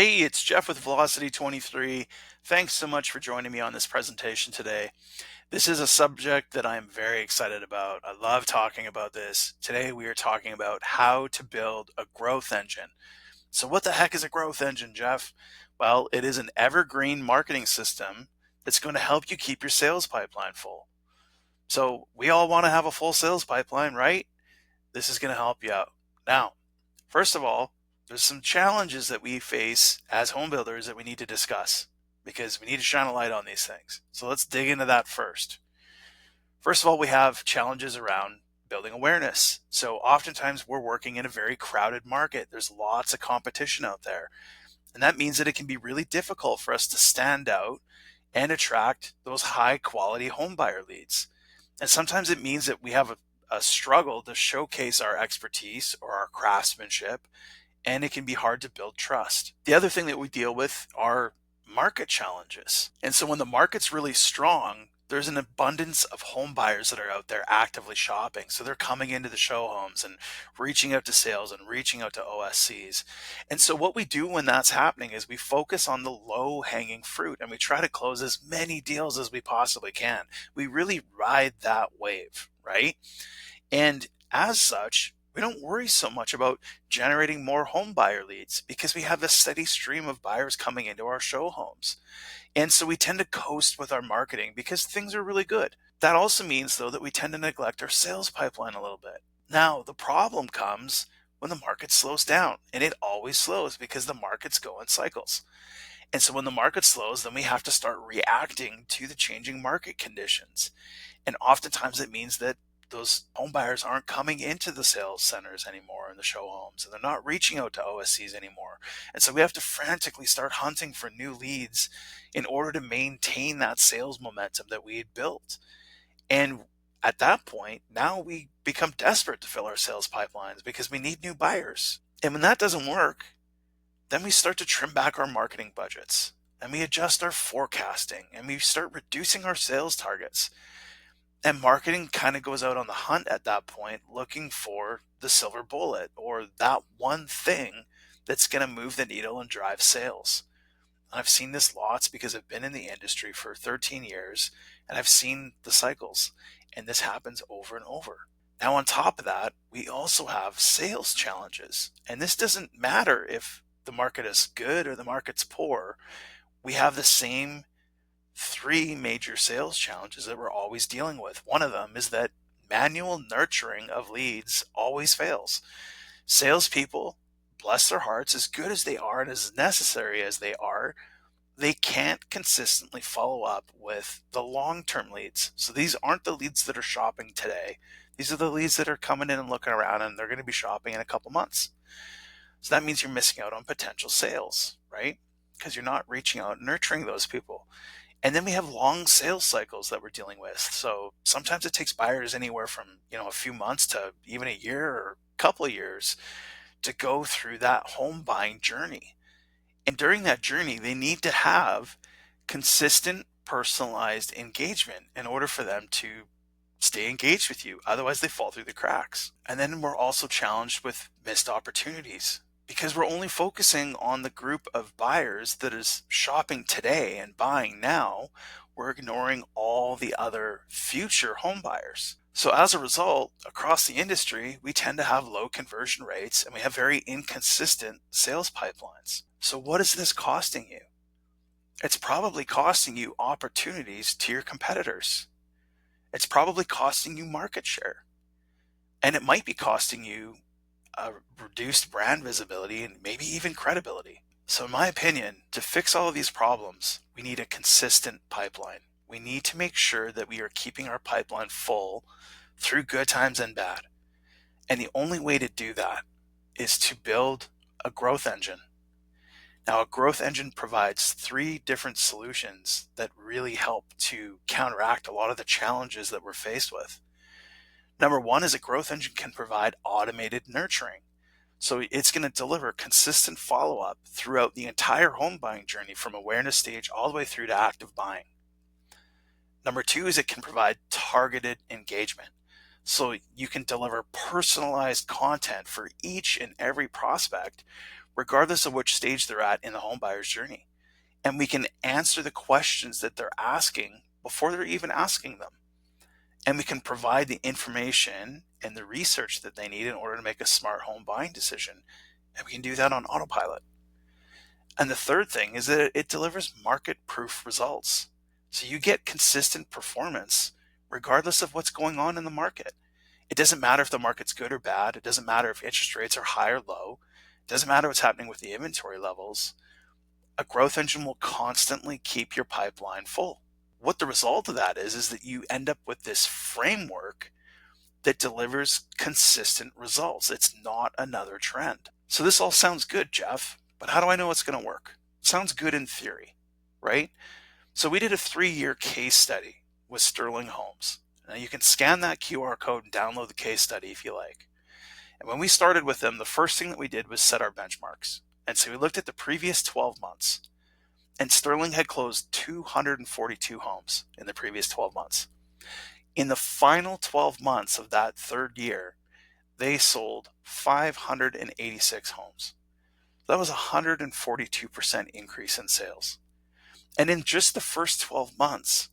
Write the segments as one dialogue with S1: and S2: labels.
S1: Hey, it's Jeff with Velocity 23. Thanks so much for joining me on this presentation today. This is a subject that I'm very excited about. I love talking about this. Today, we are talking about how to build a growth engine. So, what the heck is a growth engine, Jeff? Well, it is an evergreen marketing system that's going to help you keep your sales pipeline full. So, we all want to have a full sales pipeline, right? This is going to help you out. Now, first of all, there's some challenges that we face as home builders that we need to discuss because we need to shine a light on these things. So let's dig into that first. First of all, we have challenges around building awareness. So oftentimes we're working in a very crowded market. There's lots of competition out there. And that means that it can be really difficult for us to stand out and attract those high quality home buyer leads. And sometimes it means that we have a struggle to showcase our expertise or our craftsmanship, and it can be hard to build trust. The other thing that we deal with are market challenges. And so when the market's really strong, there's an abundance of home buyers that are out there actively shopping. So they're coming into the show homes and reaching out to sales and reaching out to OSCs. And so what we do when that's happening is we focus on the low hanging fruit and we try to close as many deals as we possibly can. We really ride that wave, right? And as such, we don't worry so much about generating more home buyer leads because we have a steady stream of buyers coming into our show homes. And so we tend to coast with our marketing because things are really good. That also means, though, that we tend to neglect our sales pipeline a little bit. Now, the problem comes when the market slows down, and it always slows because the markets go in cycles. And so when the market slows, then we have to start reacting to the changing market conditions. And oftentimes it means that those home buyers aren't coming into the sales centers anymore in the show homes, and they're not reaching out to OSCs anymore. And so we have to frantically start hunting for new leads in order to maintain that sales momentum that we had built. And at that point, now we become desperate to fill our sales pipelines because we need new buyers. And when that doesn't work, then we start to trim back our marketing budgets and we adjust our forecasting and we start reducing our sales targets. And marketing kind of goes out on the hunt at that point, looking for the silver bullet or that one thing that's going to move the needle and drive sales. And I've seen this lots because I've been in the industry for 13 years and I've seen the cycles, and this happens over and over. Now, on top of that, we also have sales challenges. And this doesn't matter if the market is good or the market's poor. We have the same three major sales challenges that we're always dealing with. One of them is that manual nurturing of leads always fails. Salespeople, bless their hearts, as good as they are and as necessary as they are, they can't consistently follow up with the long-term leads. So these aren't the leads that are shopping today. These are the leads that are coming in and looking around, and they're going to be shopping in a couple months. So that means you're missing out on potential sales, right? Because you're not reaching out and nurturing those people. And then we have long sales cycles that we're dealing with. So sometimes it takes buyers anywhere from, a few months to even a year or a couple of years to go through that home buying journey. And during that journey, they need to have consistent, personalized engagement in order for them to stay engaged with you. Otherwise, they fall through the cracks. And then we're also challenged with missed opportunities because we're only focusing on the group of buyers that is shopping today and buying now. We're ignoring all the other future home buyers. So as a result, across the industry, we tend to have low conversion rates and we have very inconsistent sales pipelines. So what is this costing you? It's probably costing you opportunities to your competitors. It's probably costing you market share. And it might be costing you reduced brand visibility and maybe even credibility. So in my opinion, to fix all of these problems, we need a consistent pipeline. We need to make sure that we are keeping our pipeline full through good times and bad. And the only way to do that is to build a growth engine. Now, a growth engine provides three different solutions that really help to counteract a lot of the challenges that we're faced with. Number one is a growth engine can provide automated nurturing. So it's going to deliver consistent follow-up throughout the entire home buying journey from awareness stage all the way through to active buying. Number two is it can provide targeted engagement. So you can deliver personalized content for each and every prospect, regardless of which stage they're at in the home buyer's journey. And we can answer the questions that they're asking before they're even asking them. And we can provide the information and the research that they need in order to make a smart home buying decision. And we can do that on autopilot. And the third thing is that it delivers market-proof results. So you get consistent performance regardless of what's going on in the market. It doesn't matter if the market's good or bad. It doesn't matter if interest rates are high or low. It doesn't matter what's happening with the inventory levels. A growth engine will constantly keep your pipeline full. What the result of that is that you end up with this framework that delivers consistent results. It's not another trend. So this all sounds good, Jeff, but how do I know it's going to work? It sounds good in theory, right? So we did a 3-year case study with Sterling Homes. Now you can scan that QR code and download the case study if you like. And when we started with them, the first thing that we did was set our benchmarks. And so we looked at the previous 12 months, and Sterling had closed 242 homes in the previous 12 months. In the final 12 months of that third year, they sold 586 homes. That was a 142% increase in sales. And in just the first 12 months,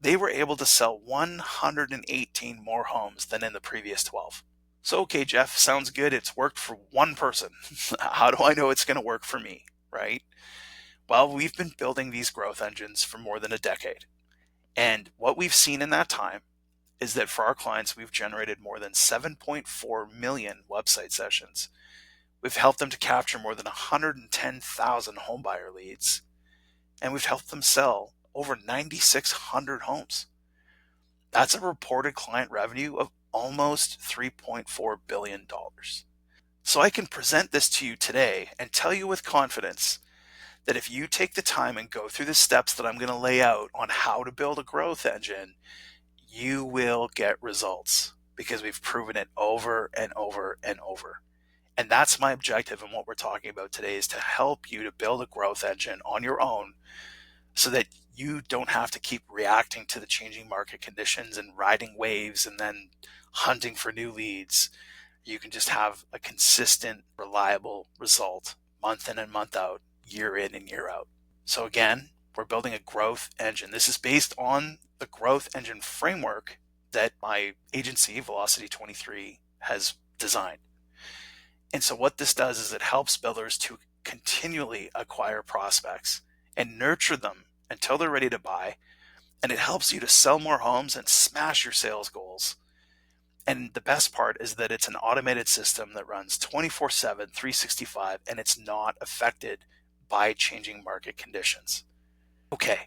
S1: they were able to sell 118 more homes than in the previous 12. So, okay, Jeff, sounds good. It's worked for one person. How do I know it's going to work for me, right? Well, we've been building these growth engines for more than a decade. And what we've seen in that time is that for our clients, we've generated more than 7.4 million website sessions. We've helped them to capture more than 110,000 homebuyer leads. And we've helped them sell over 9,600 homes. That's a reported client revenue of almost $3.4 billion. So I can present this to you today and tell you with confidence that if you take the time and go through the steps that I'm going to lay out on how to build a growth engine, you will get results because we've proven it over and over and over. And that's my objective. And what we're talking about today is to help you to build a growth engine on your own so that you don't have to keep reacting to the changing market conditions and riding waves and then hunting for new leads. You can just have a consistent, reliable result month in and month out, year in and year out. So again, we're building a growth engine. This is based on the growth engine framework that my agency, Velocity 23, has designed. And so what this does is it helps builders to continually acquire prospects and nurture them until they're ready to buy. And it helps you to sell more homes and smash your sales goals. And the best part is that it's an automated system that runs 24/7, 365, and it's not affected by changing market conditions. Okay,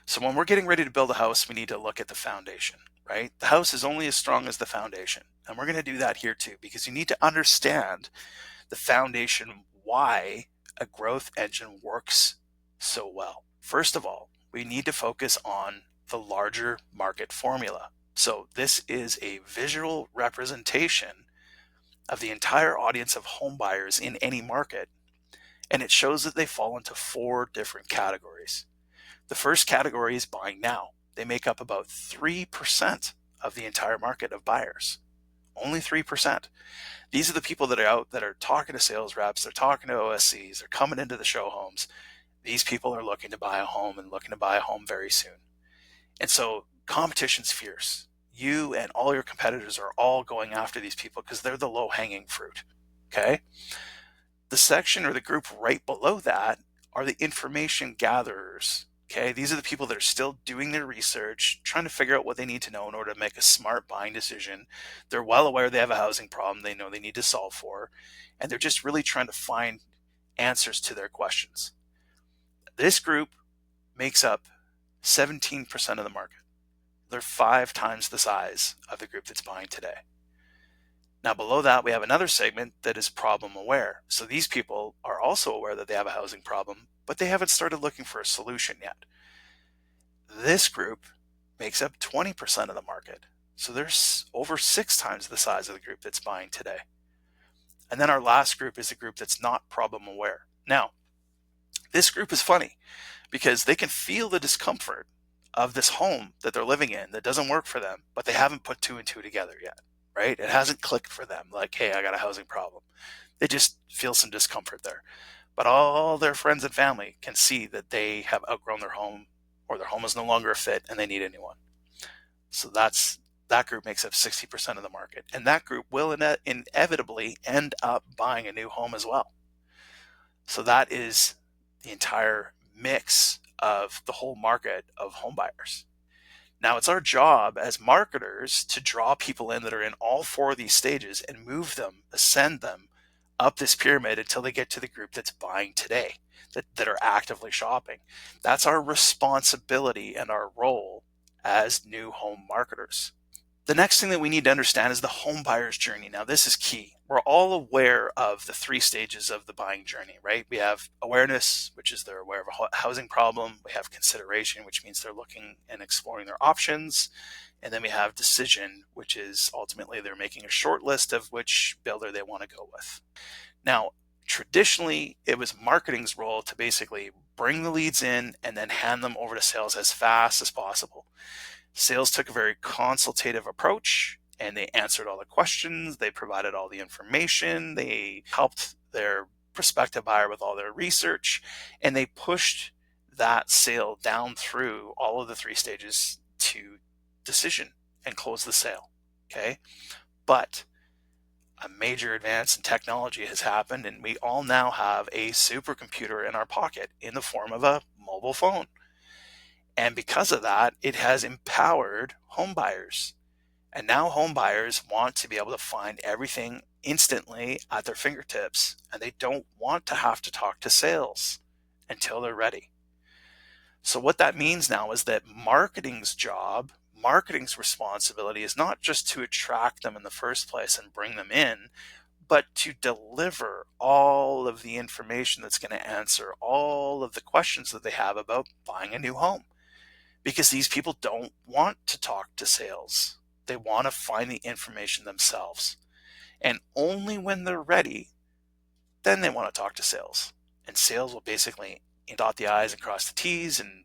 S1: so when we're getting ready to build a house, we need to look at the foundation, right? The house is only as strong as the foundation. And we're going to do that here too, because you need to understand the foundation, why a growth engine works so well. First of all, we need to focus on the larger market formula. So this is a visual representation of the entire audience of home buyers in any market. And it shows that they fall into 4 different categories. The first category is buying now. They make up about 3% of the entire market of buyers. Only 3%. These are the people that are out that are talking to sales reps, they're talking to OSCs, they're coming into the show homes. These people are looking to buy a home and looking to buy a home very soon. And so competition's fierce. You and all your competitors are all going after these people because they're the low-hanging fruit. Okay? The section or the group right below that are the information gatherers. Okay, these are the people that are still doing their research, trying to figure out what they need to know in order to make a smart buying decision. They're well aware they have a housing problem they know they need to solve for, and they're just really trying to find answers to their questions. This group makes up 17% of the market. They're 5 times the size of the group that's buying today. Now below that, we have another segment that is problem aware. So these people are also aware that they have a housing problem, but they haven't started looking for a solution yet. This group makes up 20% of the market. So they're over 6 times the size of the group that's buying today. And then our last group is a group that's not problem aware. Now, this group is funny because they can feel the discomfort of this home that they're living in that doesn't work for them, but they haven't put 2 and 2 together yet, right? It hasn't clicked for them like, hey, I got a housing problem. They just feel some discomfort there. But all their friends and family can see that they have outgrown their home, or their home is no longer a fit and they need a new one. So that group makes up 60% of the market. And that group will inevitably end up buying a new home as well. So that is the entire mix of the whole market of home buyers. Now, it's our job as marketers to draw people in that are in all four of these stages and move them, ascend them up this pyramid until they get to the group that's buying today, that are actively shopping. That's our responsibility and our role as new home marketers. The next thing that we need to understand is the home buyer's journey. Now, this is key. We're all aware of the three stages of the buying journey, right? We have awareness, which is they're aware of a housing problem. We have consideration, which means they're looking and exploring their options. And then we have decision, which is ultimately they're making a short list of which builder they want to go with. Now, traditionally, it was marketing's role to basically bring the leads in and then hand them over to sales as fast as possible. Sales took a very consultative approach, and they answered all the questions, they provided all the information, they helped their prospective buyer with all their research, and they pushed that sale down through all of the three stages to decision and close the sale. Okay. But a major advance in technology has happened, and we all now have a supercomputer in our pocket in the form of a mobile phone. And because of that, it has empowered home buyers. And now home buyers want to be able to find everything instantly at their fingertips, and they don't want to have to talk to sales until they're ready. So what that means now is that marketing's responsibility is not just to attract them in the first place and bring them in, but to deliver all of the information that's going to answer all of the questions that they have about buying a new home. Because these people don't want to talk to sales. They want to find the information themselves. And only when they're ready, then they want to talk to sales. And sales will basically dot the I's and cross the T's and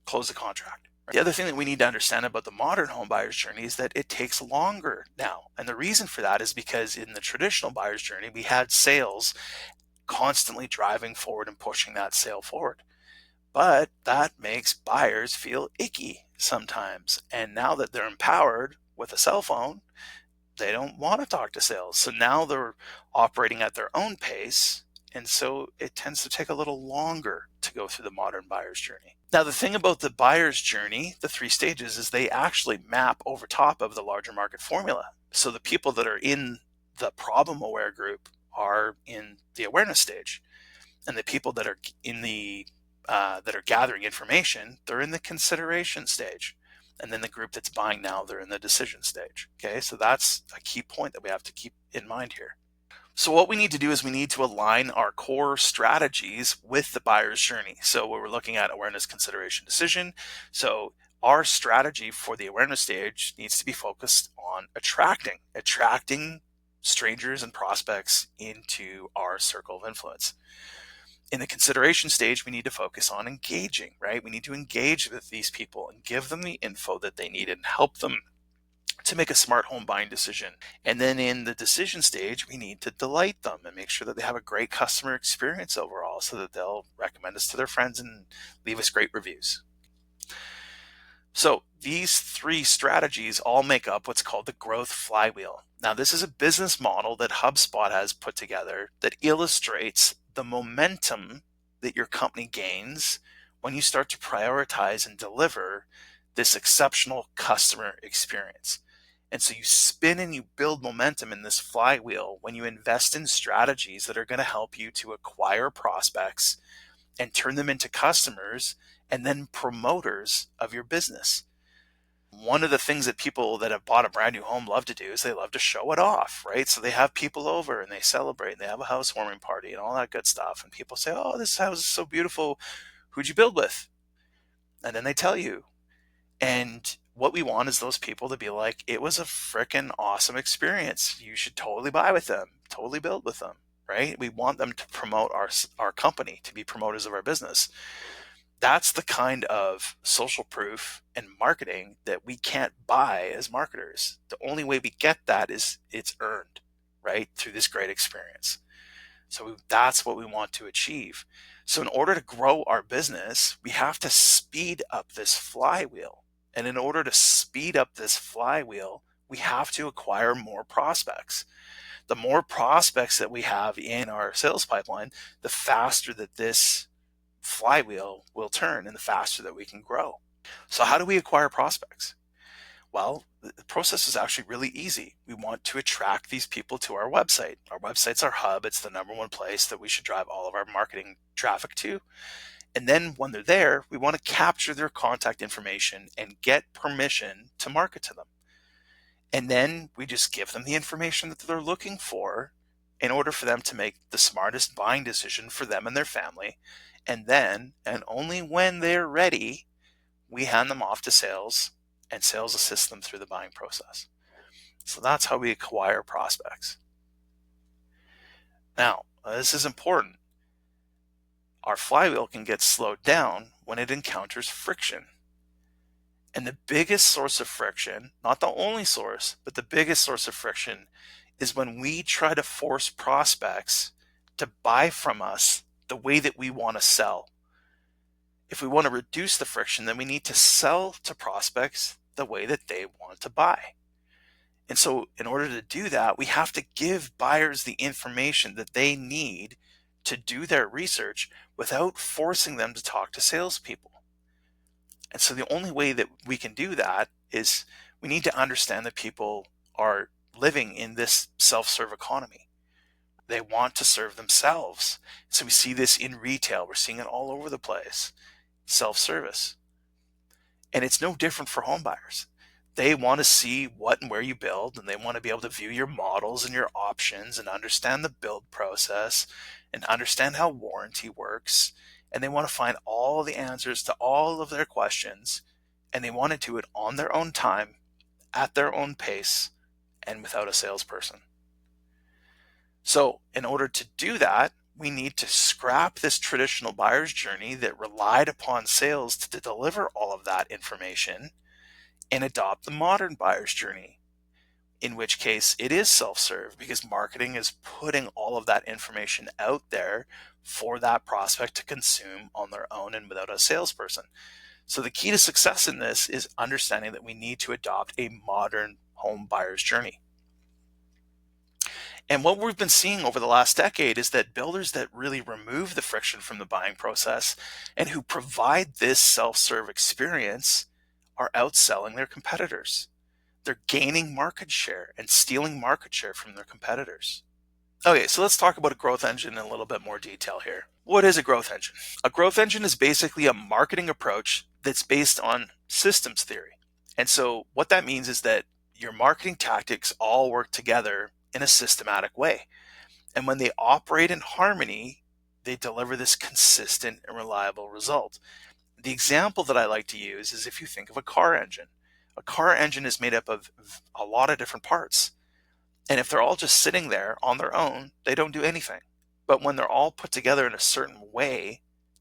S1: close the contract. The other thing that we need to understand about the modern home buyer's journey is that it takes longer now. And the reason for that is because in the traditional buyer's journey, we had sales constantly driving forward and pushing that sale forward. But that makes buyers feel icky sometimes. And now that they're empowered with a cell phone, they don't want to talk to sales. So now they're operating at their own pace. And so it tends to take a little longer to go through the modern buyer's journey. Now, the thing about the buyer's journey, the three stages, is they actually map over top of the larger market formula. So the people that are in the problem aware group are in the awareness stage. And the people that are in the that are gathering information, they're in the consideration stage. And then the group that's buying now, they're in the decision stage. Okay, so that's a key point that we have to keep in mind here. So what we need to do is we need to align our core strategies with the buyer's journey. So we're looking at awareness, consideration, decision. So our strategy for the awareness stage needs to be focused on attracting strangers and prospects into our circle of influence. In the consideration stage, we need to focus on engaging, right? We need to engage with these people and give them the info that they need and help them to make a smart home buying decision. And then in the decision stage, we need to delight them and make sure that they have a great customer experience overall so that they'll recommend us to their friends and leave us great reviews. So these three strategies all make up what's called the growth flywheel. Now, this is a business model that HubSpot has put together that illustrates the momentum that your company gains when you start to prioritize and deliver this exceptional customer experience. And so you spin and you build momentum in this flywheel when you invest in strategies that are going to help you to acquire prospects and turn them into customers and then promoters of your business. One of the things that people that have bought a brand new home love to do is they love to show it off, right? So they have people over and they celebrate and they have a housewarming party and all that good stuff. And people say, oh, this house is so beautiful. Who'd you build with? And then they tell you. And what we want is those people to be like, it was a freaking awesome experience. You should totally buy with them, totally build with them, right? We want them to promote our company, to be promoters of our business. That's the kind of social proof and marketing that we can't buy as marketers. The only way we get that is it's earned, right? Through this great experience. So that's what we want to achieve. So in order to grow our business, we have to speed up this flywheel. And in order to speed up this flywheel, we have to acquire more prospects. The more prospects that we have in our sales pipeline, the faster that this flywheel will turn and the faster that we can grow. So how do we acquire prospects? Well, the process is actually really easy. We want to attract these people to our website. Our website's our hub. It's the number one place that we should drive all of our marketing traffic to. And then when they're there, we want to capture their contact information and get permission to market to them. And then we just give them the information that they're looking for in order for them to make the smartest buying decision for them and their family. And then, and only when they're ready, we hand them off to sales, and sales assist them through the buying process. So that's how we acquire prospects. Now, this is important. Our flywheel can get slowed down when it encounters friction. And the biggest source of friction, not the only source, but the biggest source of friction is when we try to force prospects to buy from us the way that we want to sell. If we want to reduce the friction, then we need to sell to prospects the way that they want to buy. And so in order to do that, we have to give buyers the information that they need to do their research without forcing them to talk to salespeople. And so the only way that we can do that is we need to understand that people are living in this self-serve economy. They want to serve themselves. So we see this in retail. We're seeing it all over the place. Self-service. And it's no different for home buyers. They want to see what and where you build, and they want to be able to view your models and your options and understand the build process and understand how warranty works. And they want to find all the answers to all of their questions, and they want to do it on their own time, at their own pace, and without a salesperson. So in order to do that, we need to scrap this traditional buyer's journey that relied upon sales to deliver all of that information and adopt the modern buyer's journey, in which case it is self-serve because marketing is putting all of that information out there for that prospect to consume on their own and without a salesperson. So the key to success in this is understanding that we need to adopt a modern home buyer's journey. And what we've been seeing over the last decade is that builders that really remove the friction from the buying process and who provide this self-serve experience are outselling their competitors. They're gaining market share and stealing market share from their competitors. Okay, so let's talk about a growth engine in a little bit more detail here. What is a growth engine? A growth engine is basically a marketing approach that's based on systems theory. And so what that means is that your marketing tactics all work together in a systematic way. And when they operate in harmony, they deliver this consistent and reliable result. The example that I like to use is if you think of a car engine. A car engine is made up of a lot of different parts. And if they're all just sitting there on their own, they don't do anything. But when they're all put together in a certain way,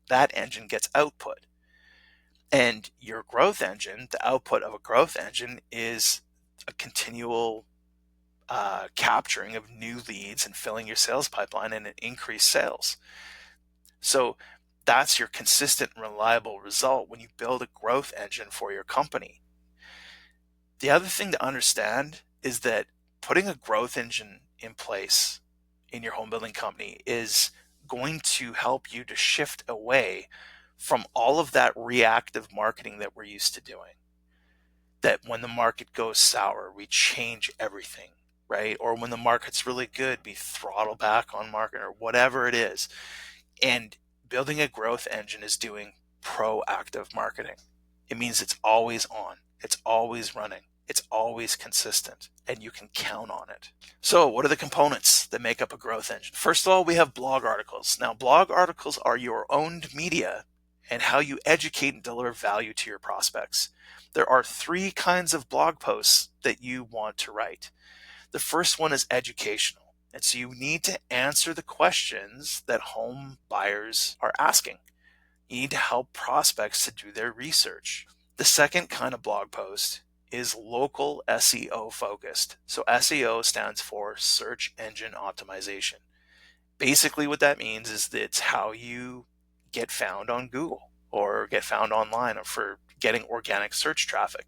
S1: that engine gets output. And your growth engine, the output of a growth engine is a continual capturing of new leads and filling your sales pipeline and increased sales. So that's your consistent and reliable result when you build a growth engine for your company. The other thing to understand is that putting a growth engine in place in your home building company is going to help you to shift away from all of that reactive marketing that we're used to doing. That when the market goes sour, we change everything, right? Or when the market's really good, we throttle back on market or whatever it is. And building a growth engine is doing proactive marketing. It means it's always on, it's always running, it's always consistent, and you can count on it. So what are the components that make up a growth engine? First of all, we have blog articles. Now, blog articles are your owned media and how you educate and deliver value to your prospects. There are 3 kinds of blog posts that you want to write. The first one is educational. And so you need to answer the questions that home buyers are asking. You need to help prospects to do their research. The second kind of blog post is local SEO focused. So SEO stands for search engine optimization. Basically, what that means is that it's how you get found on Google or get found online or for getting organic search traffic.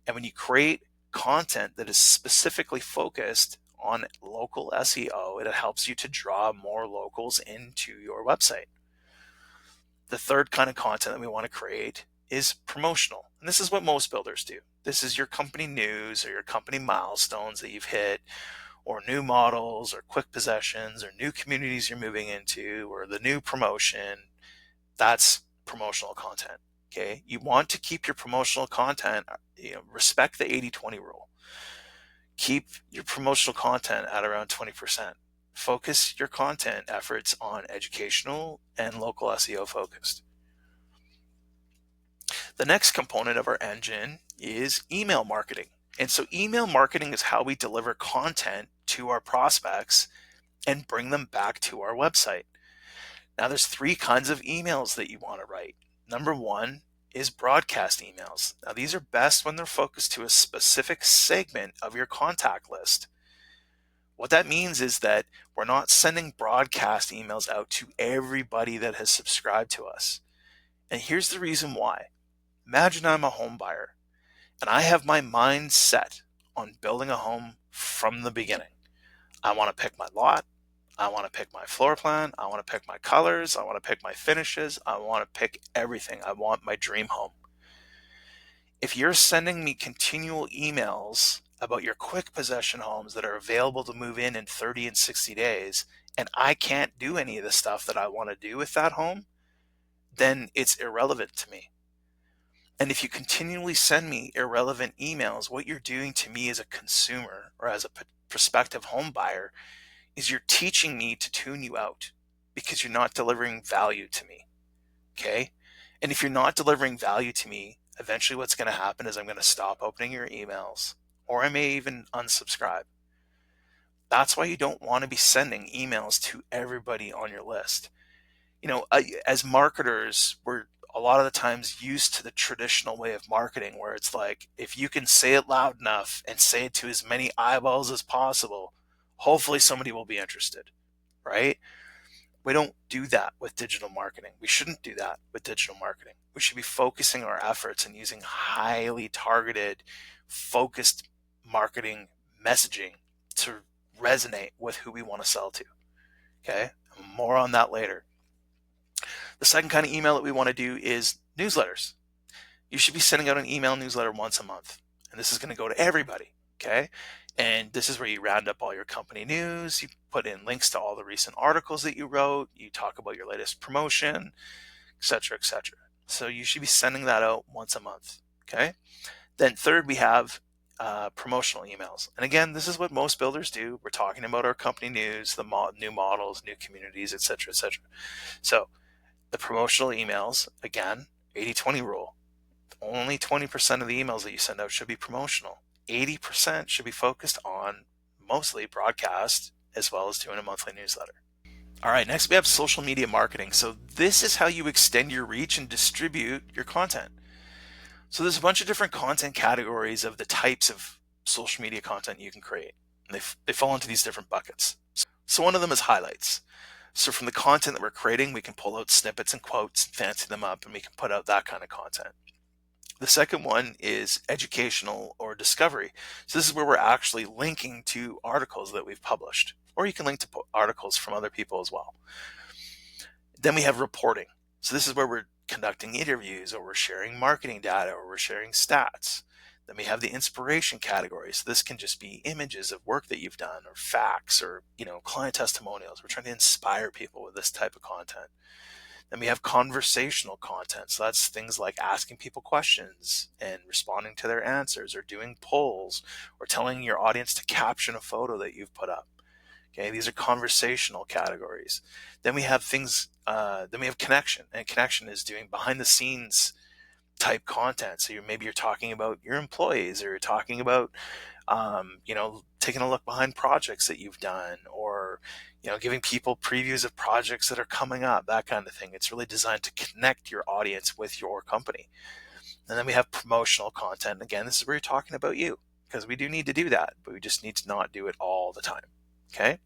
S1: And when you create content that is specifically focused on local SEO, it helps you to draw more locals into your website. The third kind of content that we want to create is promotional. And this is what most builders do. This is your company news or your company milestones that you've hit, or new models or quick possessions or new communities you're moving into or the new promotion. That's promotional content. Okay. You want to keep your promotional content, respect the 80-20 rule. Keep your promotional content at around 20%. Focus your content efforts on educational and local SEO focused. The next component of our engine is email marketing. And so email marketing is how we deliver content to our prospects and bring them back to our website. Now there's 3 kinds of emails that you want to write. Number 1 is broadcast emails. Now these are best when they're focused to a specific segment of your contact list. What that means is that we're not sending broadcast emails out to everybody that has subscribed to us. And here's the reason why. Imagine I'm a home buyer and I have my mind set on building a home from the beginning. I want to pick my lot. I want to pick my floor plan. I want to pick my colors. I want to pick my finishes. I want to pick everything. I want my dream home. If you're sending me continual emails about your quick possession homes that are available to move in 30 and 60 days, and I can't do any of the stuff that I want to do with that home, then it's irrelevant to me. And if you continually send me irrelevant emails, what you're doing to me as a consumer or as a prospective home buyer is you're teaching me to tune you out because you're not delivering value to me. Okay? And if you're not delivering value to me, eventually what's going to happen is I'm going to stop opening your emails, or I may even unsubscribe. That's why you don't want to be sending emails to everybody on your list. As marketers, we're a lot of the times used to the traditional way of marketing where it's like, if you can say it loud enough and say it to as many eyeballs as possible, hopefully somebody will be interested, right? We don't do that with digital marketing. We shouldn't do that with digital marketing. We should be focusing our efforts and using highly targeted, focused marketing messaging to resonate with who we want to sell to. Okay? More on that later. The second kind of email that we want to do is newsletters. You should be sending out an email newsletter once a month. And this is going to go to everybody. Okay? And this is where you round up all your company news. You put in links to all the recent articles that you wrote. You talk about your latest promotion, etc., etc. So you should be sending that out once a month. Okay. Then third, we have promotional emails. And again, this is what most builders do. We're talking about our company news, the new models, new communities, etc., etc. So the promotional emails, again, 80-20 rule. Only 20% of the emails that you send out should be promotional. 80% should be focused on mostly broadcast as well as doing a monthly newsletter. All right, next we have social media marketing. So this is how you extend your reach and distribute your content. So there's a bunch of different content categories of the types of social media content you can create. And they fall into these different buckets. So one of them is highlights. So from the content that we're creating, we can pull out snippets and quotes and fancy them up, and we can put out that kind of content. The second one is educational or discovery. So this is where we're actually linking to articles that we've published, or you can link to articles from other people as well. Then we have reporting. So this is where we're conducting interviews, or we're sharing marketing data, or we're sharing stats. Then we have the inspiration category. So this can just be images of work that you've done, or facts, or client testimonials. We're trying to inspire people with this type of content. Then we have conversational content. So that's things like asking people questions and responding to their answers, or doing polls, or telling your audience to caption a photo that you've put up. Okay, these are conversational categories. Then we have then we have connection, and connection is doing behind the scenes type content. So maybe you're talking about your employees, or you're talking about, taking a look behind projects that you've done, or, giving people previews of projects that are coming up, that kind of thing. It's really designed to connect your audience with your company. And then we have promotional content. Again, this is where you're talking about you, because we do need to do that, but we just need to not do it all the time. Okay.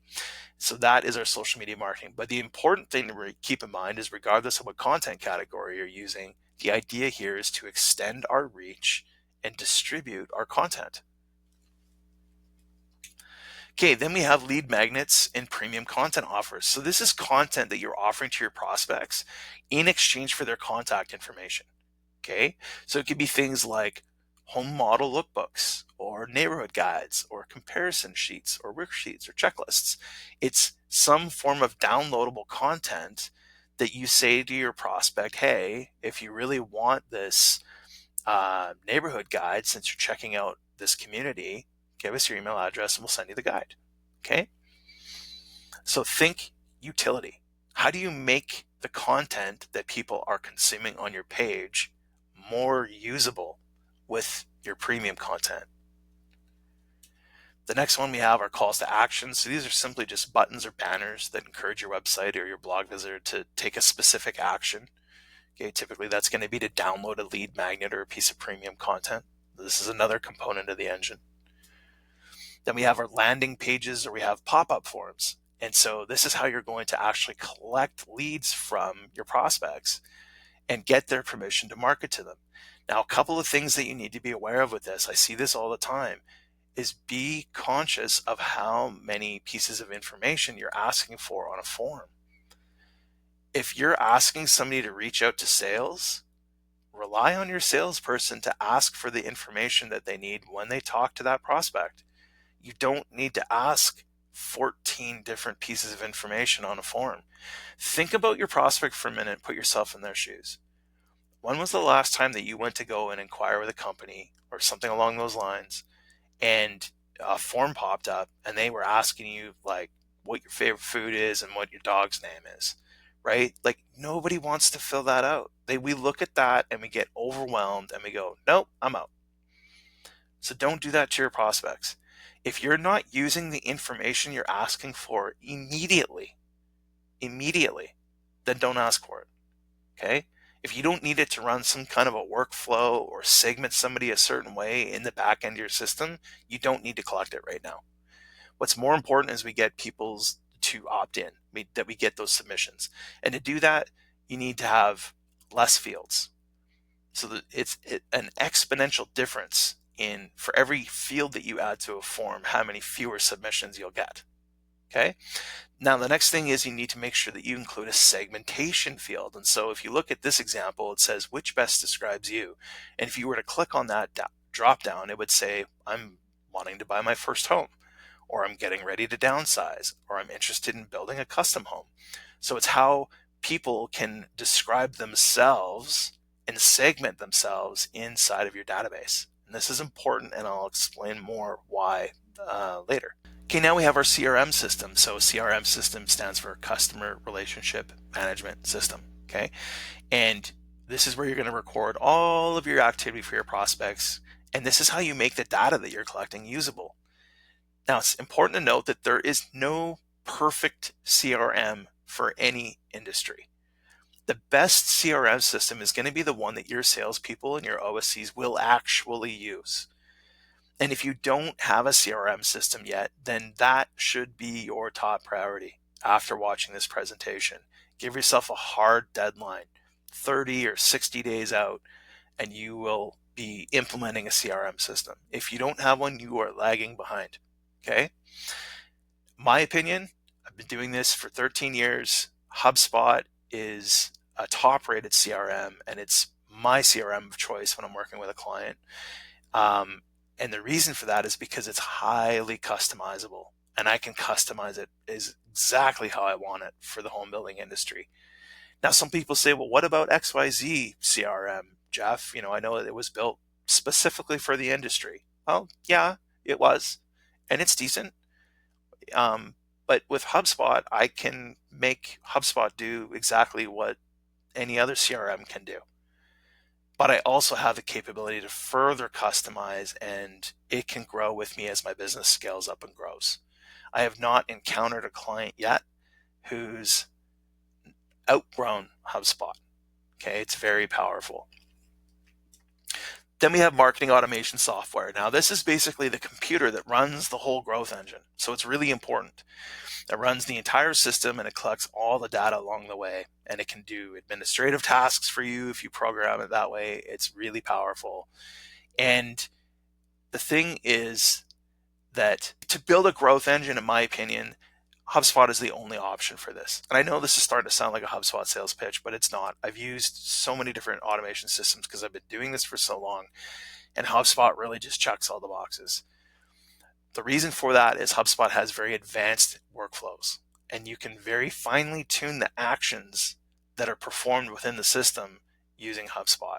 S1: So that is our social media marketing. But the important thing to keep in mind is regardless of what content category you're using, the idea here is to extend our reach and distribute our content. Okay, then we have lead magnets and premium content offers. So this is content that you're offering to your prospects in exchange for their contact information. Okay, so it could be things like home model lookbooks or neighborhood guides or comparison sheets or worksheets or checklists. It's some form of downloadable content that you say to your prospect, hey, if you really want this neighborhood guide, since you're checking out this community, give us your email address and we'll send you the guide. Okay. So think utility. How do you make the content that people are consuming on your page more usable with your premium content? The next one we have are calls to action. So these are simply just buttons or banners that encourage your website or your blog visitor to take a specific action. Okay, typically that's going to be to download a lead magnet or a piece of premium content. This is another component of the engine. Then we have our landing pages, or we have pop-up forms. And so this is how you're going to actually collect leads from your prospects and get their permission to market to them. Now, a couple of things that you need to be aware of with this, I see this all the time, is be conscious of how many pieces of information you're asking for on a form. If you're asking somebody to reach out to sales, rely on your salesperson to ask for the information that they need when they talk to that prospect. You don't need to ask 14 different pieces of information on a form. Think about your prospect for a minute, put yourself in their shoes. When was the last time that you went to go and inquire with a company or something along those lines, and a form popped up and they were asking you like what your favorite food is and what your dog's name is, right? Like nobody wants to fill that out. We look at that and we get overwhelmed and we go, nope, I'm out. So don't do that to your prospects. If you're not using the information you're asking for immediately, then don't ask for it. Okay? If you don't need it to run some kind of a workflow or segment somebody a certain way in the back end of your system, you don't need to collect it right now. What's more important is we get people's to opt in, that we get those submissions. And to do that, you need to have less fields. So that it's an exponential difference in, for every field that you add to a form, how many fewer submissions you'll get. Okay. Now, the next thing is you need to make sure that you include a segmentation field. And so if you look at this example, it says which best describes you. And if you were to click on that drop down, it would say, I'm wanting to buy my first home, or I'm getting ready to downsize, or I'm interested in building a custom home. So it's how people can describe themselves and segment themselves inside of your database. And this is important, and I'll explain more why later. Okay, now we have our CRM system. So CRM system stands for Customer Relationship Management System. Okay, and this is where you're going to record all of your activity for your prospects, and this is how you make the data that you're collecting usable. Now, it's important to note that there is no perfect CRM for any industry. The best CRM system is going to be the one that your salespeople and your OSCs will actually use. And if you don't have a CRM system yet, then that should be your top priority after watching this presentation. Give yourself a hard deadline, 30 or 60 days out, and you will be implementing a CRM system. If you don't have one, you are lagging behind. Okay? My opinion, I've been doing this for 13 years. HubSpot is a top rated CRM, and it's my CRM of choice when I'm working with a client. And the reason for that is because it's highly customizable, and I can customize it exactly how I want it for the home building industry. Now, some people say, well, what about XYZ CRM, Jeff? I know that it was built specifically for the industry. Well, yeah, it was, and it's decent. But with HubSpot, I can make HubSpot do exactly what any other CRM can do. But I also have the capability to further customize, and it can grow with me as my business scales up and grows. I have not encountered a client yet who's outgrown HubSpot. Okay, it's very powerful. Then we have marketing automation software. Now, this is basically the computer that runs the whole growth engine. So it's really important. It runs the entire system and it collects all the data along the way. And it can do administrative tasks for you if you program it that way. It's really powerful. And the thing is that to build a growth engine, in my opinion, HubSpot is the only option for this. And I know this is starting to sound like a HubSpot sales pitch, but it's not. I've used so many different automation systems because I've been doing this for so long, and HubSpot really just checks all the boxes. The reason for that is HubSpot has very advanced workflows, and you can very finely tune the actions that are performed within the system using HubSpot.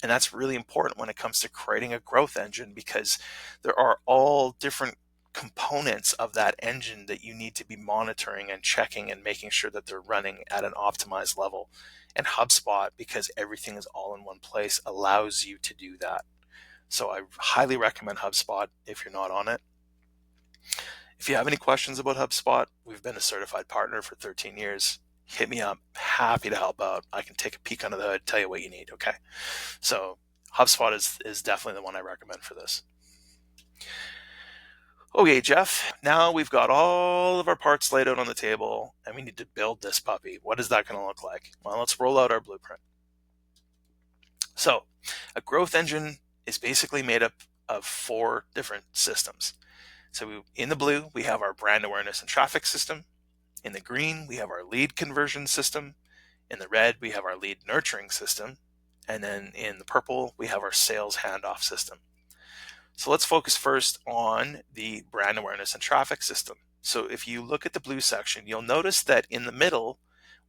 S1: And that's really important when it comes to creating a growth engine, because there are all different components of that engine that you need to be monitoring and checking and making sure that they're running at an optimized level. And HubSpot, because everything is all in one place, allows you to do that. So I highly recommend HubSpot if you're not on it. If you have any questions about HubSpot, we've been a certified partner for 13 years. Hit me up. Happy to help out. I can take a peek under the hood, tell you what you need, okay? So HubSpot is definitely the one I recommend for this. Okay, Jeff, now we've got all of our parts laid out on the table and we need to build this puppy. What is that going to look like? Well, let's roll out our blueprint. So a growth engine is basically made up of 4 different systems. So in the blue, we have our brand awareness and traffic system. In the green, we have our lead conversion system. In the red, we have our lead nurturing system. And then in the purple, we have our sales handoff system. So let's focus first on the brand awareness and traffic system. So if you look at the blue section, you'll notice that in the middle,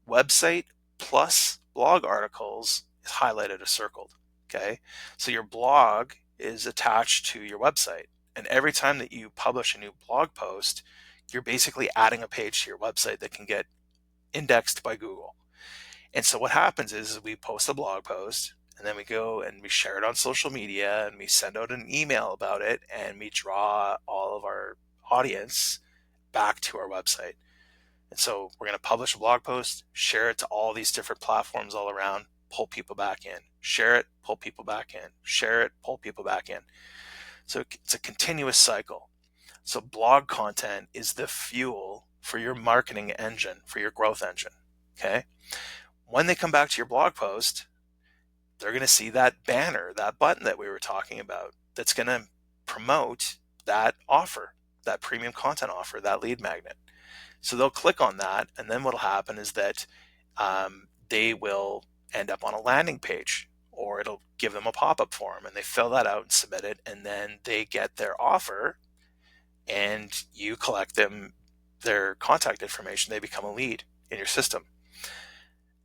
S1: website plus blog articles is highlighted or circled. Okay, so your blog is attached to your website. And every time that you publish a new blog post, you're basically adding a page to your website that can get indexed by Google. And so what happens is we post a blog post, and then we go and we share it on social media, and we send out an email about it, and we draw all of our audience back to our website. And so we're going to publish a blog post, share it to all these different platforms all around, pull people back in, share it, pull people back in, share it, pull people back in. So it's a continuous cycle. So blog content is the fuel for your marketing engine, for your growth engine. Okay. When they come back to your blog post, they're going to see that banner, that button that we were talking about, that's going to promote that offer, that premium content offer, that lead magnet. So they'll click on that, and then what'll happen is that they will end up on a landing page, or it'll give them a pop-up form, and they fill that out and submit it, and then they get their offer, and you collect their contact information. They become a lead in your system.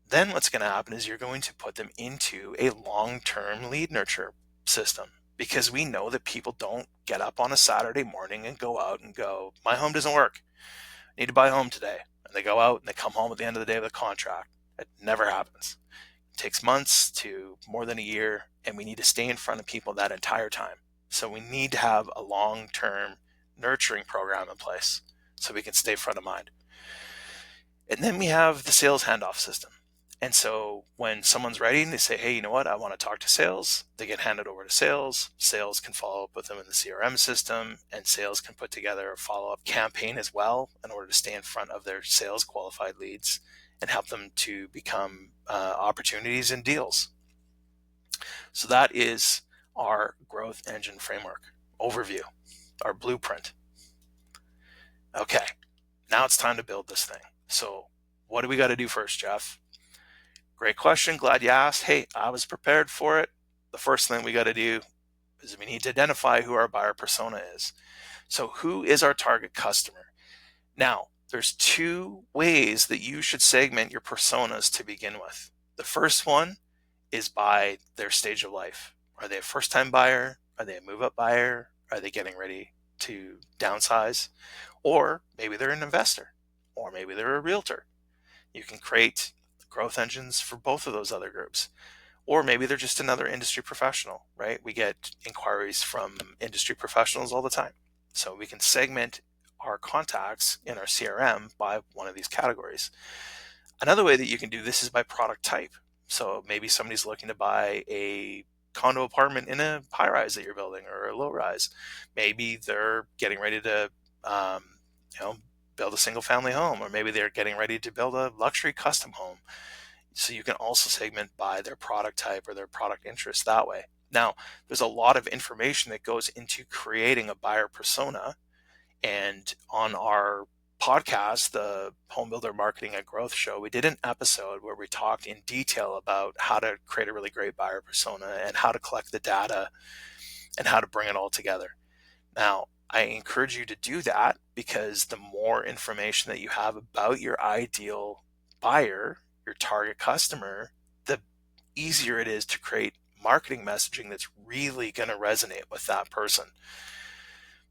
S1: Then what's going to happen is you're going to put them into a long-term lead nurture system, because we know that people don't get up on a Saturday morning and go out and go, my home doesn't work, I need to buy a home today. And they go out and they come home at the end of the day with a contract. It never happens. It takes months to more than a year, and we need to stay in front of people that entire time. So we need to have a long-term nurturing program in place so we can stay front of mind. And then we have the sales handoff system. And so when someone's ready and they say, hey, you know what, I want to talk to sales, they get handed over to sales. Sales can follow up with them in the CRM system, and sales can put together a follow-up campaign as well in order to stay in front of their sales qualified leads and help them to become opportunities and deals. So that is our growth engine framework overview, our blueprint. Okay, now it's time to build this thing. So what do we got to do first, Jeff? Great question. Glad you asked. Hey, I was prepared for it. The first thing we got to do is we need to identify who our buyer persona is. So who is our target customer? Now, there's 2 ways that you should segment your personas to begin with. The first one is by their stage of life. Are they a first-time buyer? Are they a move-up buyer? Are they getting ready to downsize? Or maybe they're an investor, or maybe they're a realtor. You can create growth engines for both of those other groups. Or maybe they're just another industry professional, right? We get inquiries from industry professionals all the time. So we can segment our contacts in our CRM by one of these categories. Another way that you can do this is by product type. So maybe somebody's looking to buy a condo apartment in a high rise that you're building or a low rise. Maybe they're getting ready to, um, you know, build a single family home, or maybe they're getting ready to build a luxury custom home. So you can also segment by their product type or their product interest that way. Now, there's a lot of information that goes into creating a buyer persona. And on our podcast, the Home Builder Marketing and Growth Show, we did an episode where we talked in detail about how to create a really great buyer persona and how to collect the data and how to bring it all together. Now, I encourage you to do that because the more information that you have about your ideal buyer, your target customer, the easier it is to create marketing messaging that's really going to resonate with that person.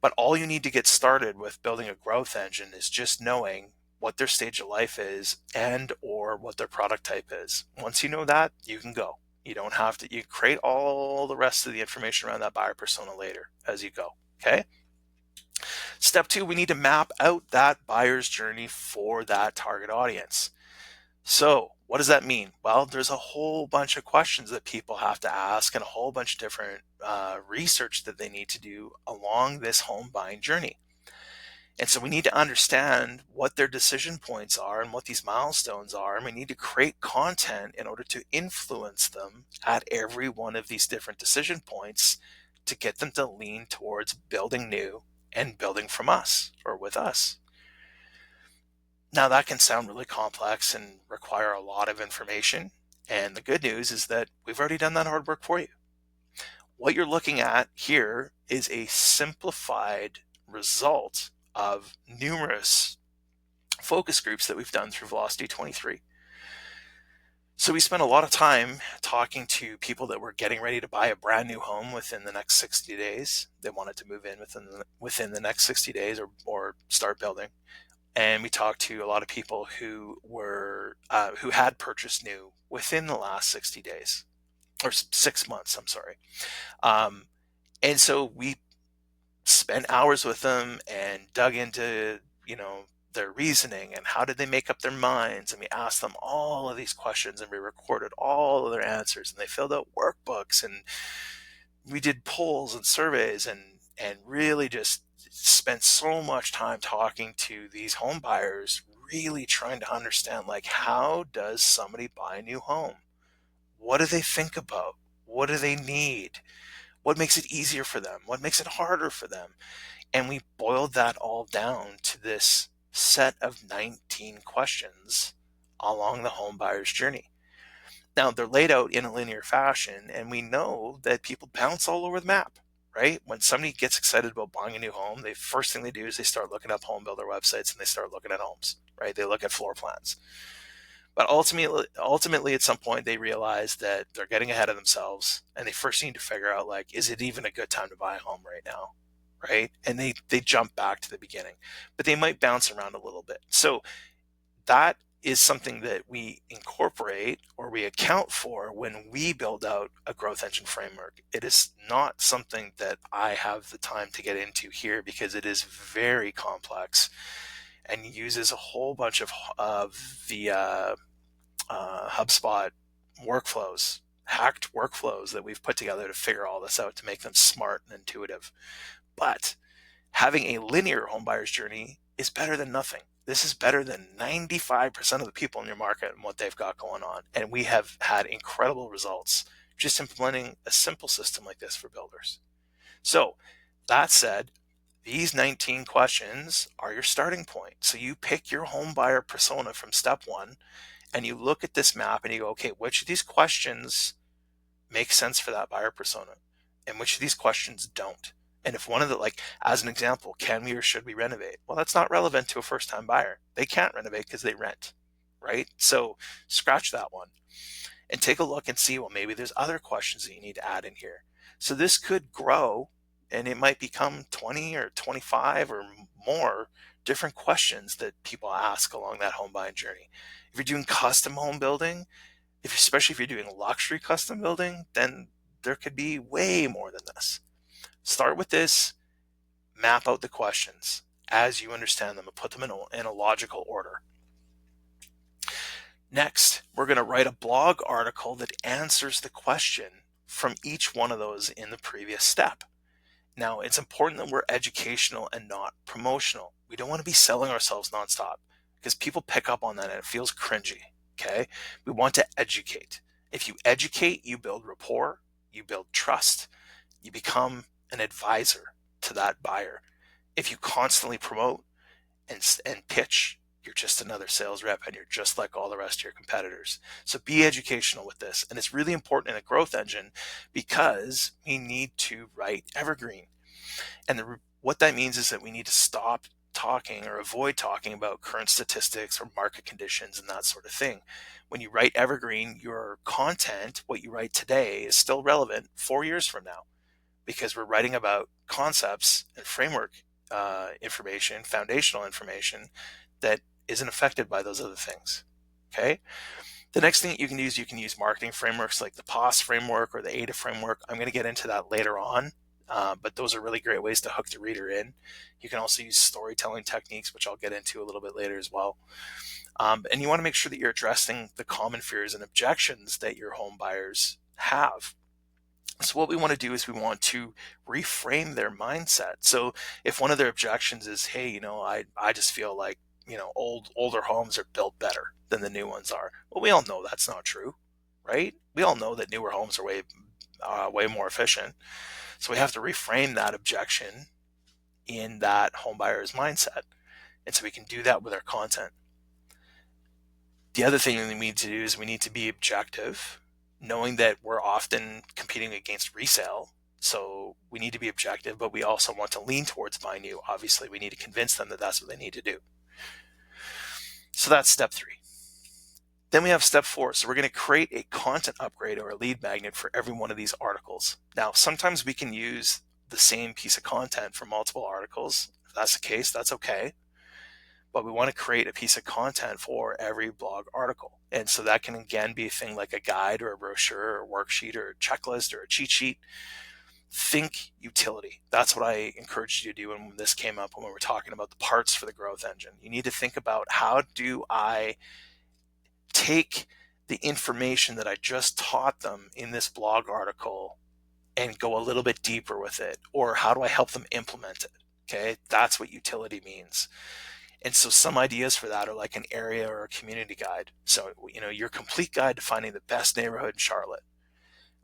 S1: But all you need to get started with building a growth engine is just knowing what their stage of life is and or what their product type is. Once you know that, you can go. You don't have to, you create all the rest of the information around that buyer persona later as you go. Okay. Step 2, we need to map out that buyer's journey for that target audience. So what does that mean? Well, there's a whole bunch of questions that people have to ask and a whole bunch of different research that they need to do along this home buying journey. And so we need to understand what their decision points are and what these milestones are. And we need to create content in order to influence them at every one of these different decision points to get them to lean towards building new and building from us or with us. Now, that can sound really complex and require a lot of information. And the good news is that we've already done that hard work for you. What you're looking at here is a simplified result of numerous focus groups that we've done through Velocity 23. So we spent a lot of time talking to people that were getting ready to buy a brand new home within the next 60 days. They wanted to move in within the next 60 days or start building. And we talked to a lot of people who were who had purchased new within the last 60 days or 6 months. I'm sorry. And so we spent hours with them and dug into, their reasoning and how did they make up their minds. And we asked them all of these questions and we recorded all of their answers and they filled out workbooks and we did polls and surveys and really just spent so much time talking to these home buyers, really trying to understand, like, how does somebody buy a new home? What do they think about? What do they need? What makes it easier for them? What makes it harder for them? And we boiled that all down to this set of 19 questions along the home buyer's journey. Now, they're laid out in a linear fashion, and we know that people bounce all over the map, right? When somebody gets excited about buying a new home, the first thing they do is they start looking up home builder websites and they start looking at homes, right? They look at floor plans. But ultimately, at some point, they realize that they're getting ahead of themselves and they first need to figure out, like, is it even a good time to buy a home right now? Right? And they jump back to the beginning, but they might bounce around a little bit. So that is something that we incorporate or we account for when we build out a growth engine framework. It is not something that I have the time to get into here because it is very complex and uses a whole bunch of the HubSpot workflows, hacked workflows that we've put together to figure all this out to make them smart and intuitive. But having a linear home buyer's journey is better than nothing. This is better than 95% of the people in your market and what they've got going on. And we have had incredible results just implementing a simple system like this for builders. So that said, these 19 questions are your starting point. So you pick your home buyer persona from step 1 and you look at this map and you go, okay, which of these questions make sense for that buyer persona and which of these questions don't? And if one of the, like, as an example, can we or should we renovate? Well, that's not relevant to a first-time buyer. They can't renovate because they rent, right? So scratch that one and take a look and see, well, maybe there's other questions that you need to add in here. So this could grow and it might become 20 or 25 or more different questions that people ask along that home buying journey. If you're doing custom home building, especially if you're doing luxury custom building, then there could be way more than this. Start with this, map out the questions as you understand them and put them in a logical order. Next, we're going to write a blog article that answers the question, from each one of those in the previous step. Now, it's important that we're educational and not promotional. We don't want to be selling ourselves nonstop because people pick up on that and it feels cringy. Okay. We want to educate. If you educate, you build rapport, you build trust, you become an advisor to that buyer. If you constantly promote and pitch, you're just another sales rep and you're just like all the rest of your competitors. So be educational with this. And it's really important in a growth engine because we need to write evergreen. And what that means is that we need to stop talking or avoid talking about current statistics or market conditions and that sort of thing. When you write evergreen, your content, what you write today, is still relevant 4 years from now because we're writing about concepts and framework information, foundational information that isn't affected by those other things. Okay. The next thing that you can use marketing frameworks like the POS framework or the ADA framework. I'm going to get into that later on, but those are really great ways to hook the reader in. You can also use storytelling techniques, which I'll get into a little bit later as well. And you want to make sure that you're addressing the common fears and objections that your home buyers have. So what we want to do is we want to reframe their mindset. So if one of their objections is, hey, I just feel like, older homes are built better than the new ones are. Well, we all know that's not true, right? We all know that newer homes are way more efficient. So we have to reframe that objection in that home buyer's mindset. And so we can do that with our content. The other thing that we need to do is we need to be objective, knowing that we're often competing against resale. So we need to be objective, but we also want to lean towards buy new. Obviously, we need to convince them that that's what they need to do. So that's step 3. Then we have step 4. So we're going to create a content upgrade or a lead magnet for every one of these articles. Now, sometimes we can use the same piece of content for multiple articles. If that's the case, that's okay. But we want to create a piece of content for every blog article. And so that can again be a thing like a guide or a brochure or a worksheet or a checklist or a cheat sheet. Think utility. That's what I encouraged you to do when this came up when we were talking about the parts for the growth engine. You need to think about, how do I take the information that I just taught them in this blog article and go a little bit deeper with it? Or how do I help them implement it? Okay, that's what utility means. And so some ideas for that are like an area or a community guide. So, your complete guide to finding the best neighborhood in Charlotte.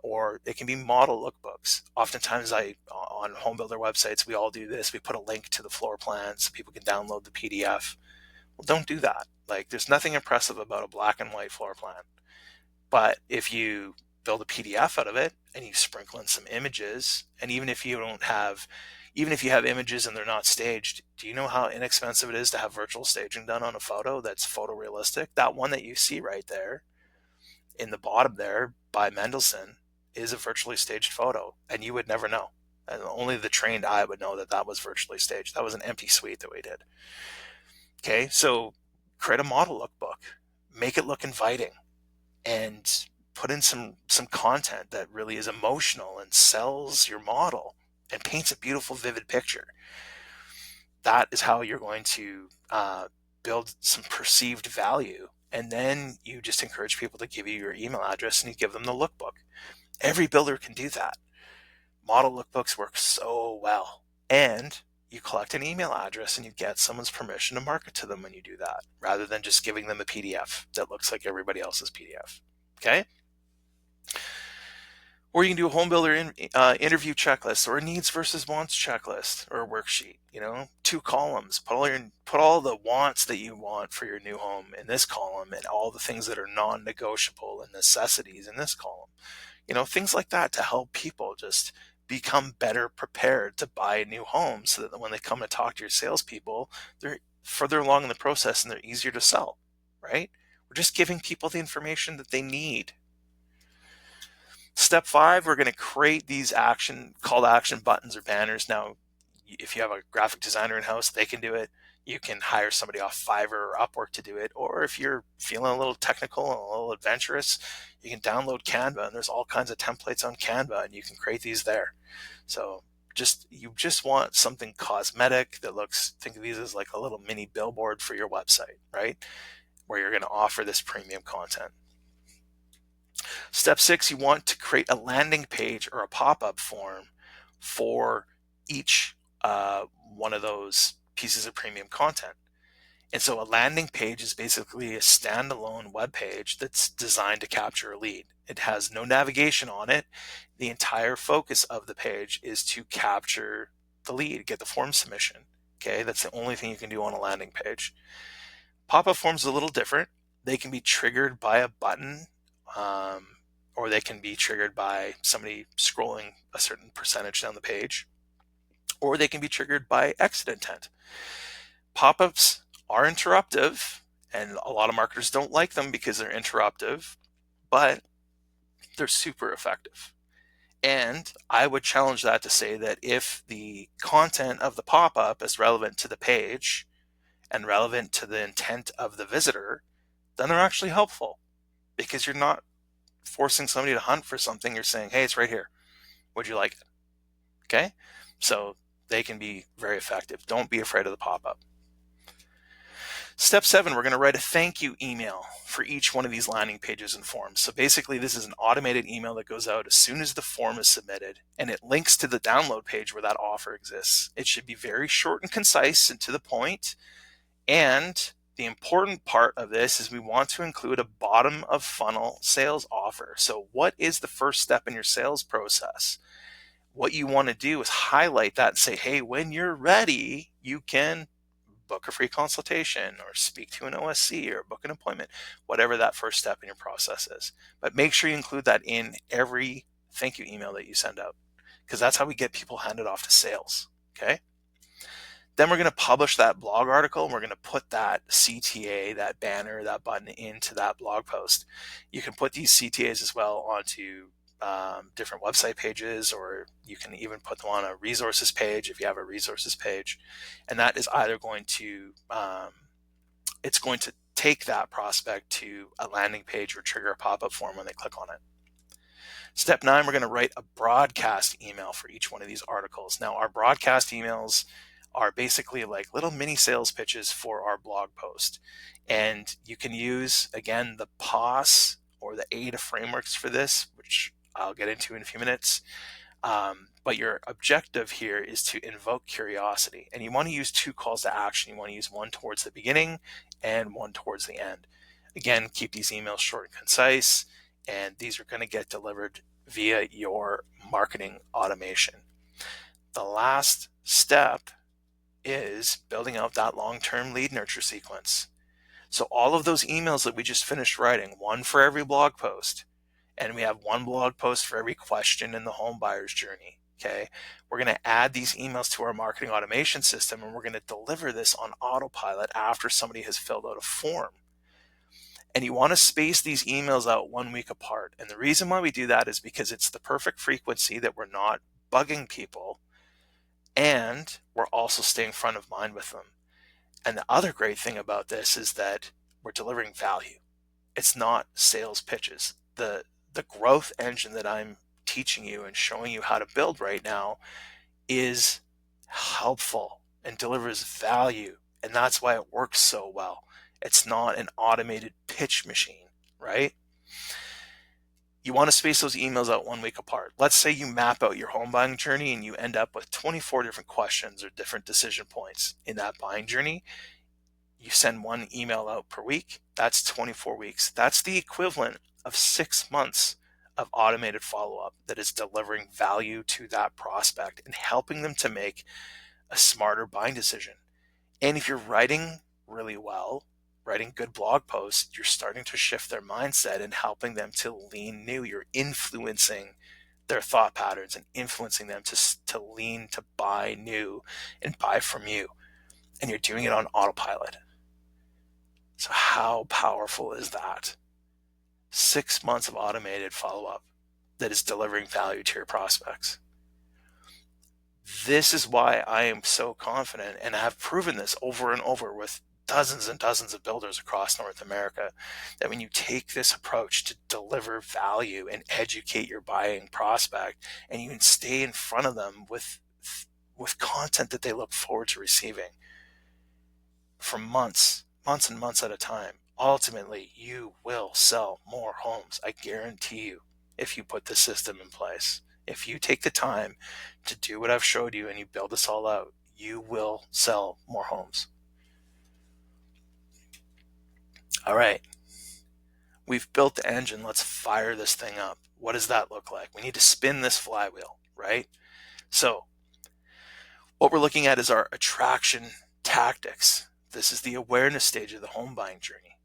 S1: Or it can be model lookbooks. Oftentimes on home builder websites, we all do this. We put a link to the floor plan so people can download the PDF. Well, don't do that. Like, there's nothing impressive about a black and white floor plan. But if you build a PDF out of it and you sprinkle in some images, and even if you have images and they're not staged, do you know how inexpensive it is to have virtual staging done on a photo that's photorealistic? That one that you see right there in the bottom there by Mendelsohn is a virtually staged photo, and you would never know. And only the trained eye would know that that was virtually staged. That was an empty suite that we did. Okay, so create a model lookbook, make it look inviting, and put in some content that really is emotional and sells your model and paints a beautiful, vivid picture. That is how you're going to build some perceived value. And then you just encourage people to give you your email address and you give them the lookbook. Every builder can do that. Model lookbooks work so well. And you collect an email address and you get someone's permission to market to them when you do that, rather than just giving them a PDF that looks like everybody else's PDF. Okay? Or you can do a home builder interview checklist, or a needs versus wants checklist, or a worksheet. 2 columns. Put all the wants that you want for your new home in this column, and all the things that are non-negotiable and necessities in this column. Things like that to help people just become better prepared to buy a new home, so that when they come to talk to your salespeople, they're further along in the process and they're easier to sell. Right? We're just giving people the information that they need. Step 5, we're going to create these call to action buttons or banners. Now, if you have a graphic designer in-house, they can do it. You can hire somebody off Fiverr or Upwork to do it. Or if you're feeling a little technical and a little adventurous, you can download Canva, and there's all kinds of templates on Canva, and you can create these there. So you just want something cosmetic that think of these as like a little mini billboard for your website, right? Where you're going to offer this premium content. Step 6, you want to create a landing page or a pop-up form for each one of those pieces of premium content. And so a landing page is basically a standalone web page that's designed to capture a lead. It has no navigation on it. The entire focus of the page is to capture the lead, get the form submission. Okay, that's the only thing you can do on a landing page. Pop-up forms are a little different. They can be triggered by a button, or they can be triggered by somebody scrolling a certain percentage down the page, or they can be triggered by exit intent. Pop-ups are interruptive, and a lot of marketers don't like them because they're interruptive, but they're super effective. And I would challenge that to say that if the content of the pop-up is relevant to the page and relevant to the intent of the visitor, then they're actually helpful, because you're not forcing somebody to hunt for something. You're saying, hey, it's right here. Would you like it? Okay? So they can be very effective. Don't be afraid of the pop-up. Step 7, we're going to write a thank you email for each one of these landing pages and forms. So basically, this is an automated email that goes out as soon as the form is submitted, and it links to the download page where that offer exists. It should be very short and concise and to the point. And the important part of this is we want to include a bottom of funnel sales offer. So what is the first step in your sales process? What you want to do is highlight that and say, hey, when you're ready, you can book a free consultation or speak to an OSC or book an appointment, whatever that first step in your process is. But make sure you include that in every thank you email that you send out, because that's how we get people handed off to sales. Okay. Then we're going to publish that blog article, and we're going to put that CTA, that banner, that button into that blog post. You can put these CTAs as well onto different website pages, or you can even put them on a resources page if you have a resources page. And that is either going to, it's going to take that prospect to a landing page or trigger a pop-up form when they click on it. Step 9, we're going to write a broadcast email for each one of these articles. Now, our broadcast emails are basically like little mini sales pitches for our blog post. And you can use, again, the POS or the AIDA frameworks for this, which I'll get into in a few minutes. But your objective here is to invoke curiosity. And you want to use 2 calls to action. You want to use one towards the beginning and one towards the end. Again, keep these emails short and concise, and these are going to get delivered via your marketing automation. The last step is building out that long-term lead nurture sequence. So all of those emails that we just finished writing, one for every blog post, and we have one blog post for every question in the home buyer's journey. Okay, we're going to add these emails to our marketing automation system, and we're going to deliver this on autopilot after somebody has filled out a form. And you want to space these emails out 1 week apart. And the reason why we do that is because it's the perfect frequency that we're not bugging people, and we're also staying front of mind with them. And the other great thing about this is that we're delivering value. It's not sales pitches. The growth engine that I'm teaching you and showing you how to build right now is helpful and delivers value. And that's why it works so well. It's not an automated pitch machine, right? You want to space those emails out 1 week apart. Let's say you map out your home buying journey and you end up with 24 different questions or different decision points in that buying journey. You send one email out per week. That's 24 weeks. That's the equivalent of 6 months of automated follow-up that is delivering value to that prospect and helping them to make a smarter buying decision. And if you're writing really well, writing good blog posts, you're starting to shift their mindset and helping them to lean new. You're influencing their thought patterns and influencing them to lean to buy new and buy from you. And you're doing it on autopilot. So how powerful is that? 6 months of automated follow-up that is delivering value to your prospects. This is why I am so confident, and have proven this over and over with dozens and dozens of builders across North America, that when you take this approach to deliver value and educate your buying prospect, and you can stay in front of them with content that they look forward to receiving for months and months at a time, ultimately you will sell more homes. I guarantee you, if you put the system in place, if you take the time to do what I've showed you and you build this all out, you will sell more homes. All right, we've built the engine. Let's fire this thing up. What does that look like? We need to spin this flywheel, right? So what we're looking at is our attraction tactics. This is the awareness stage of the home buying journey.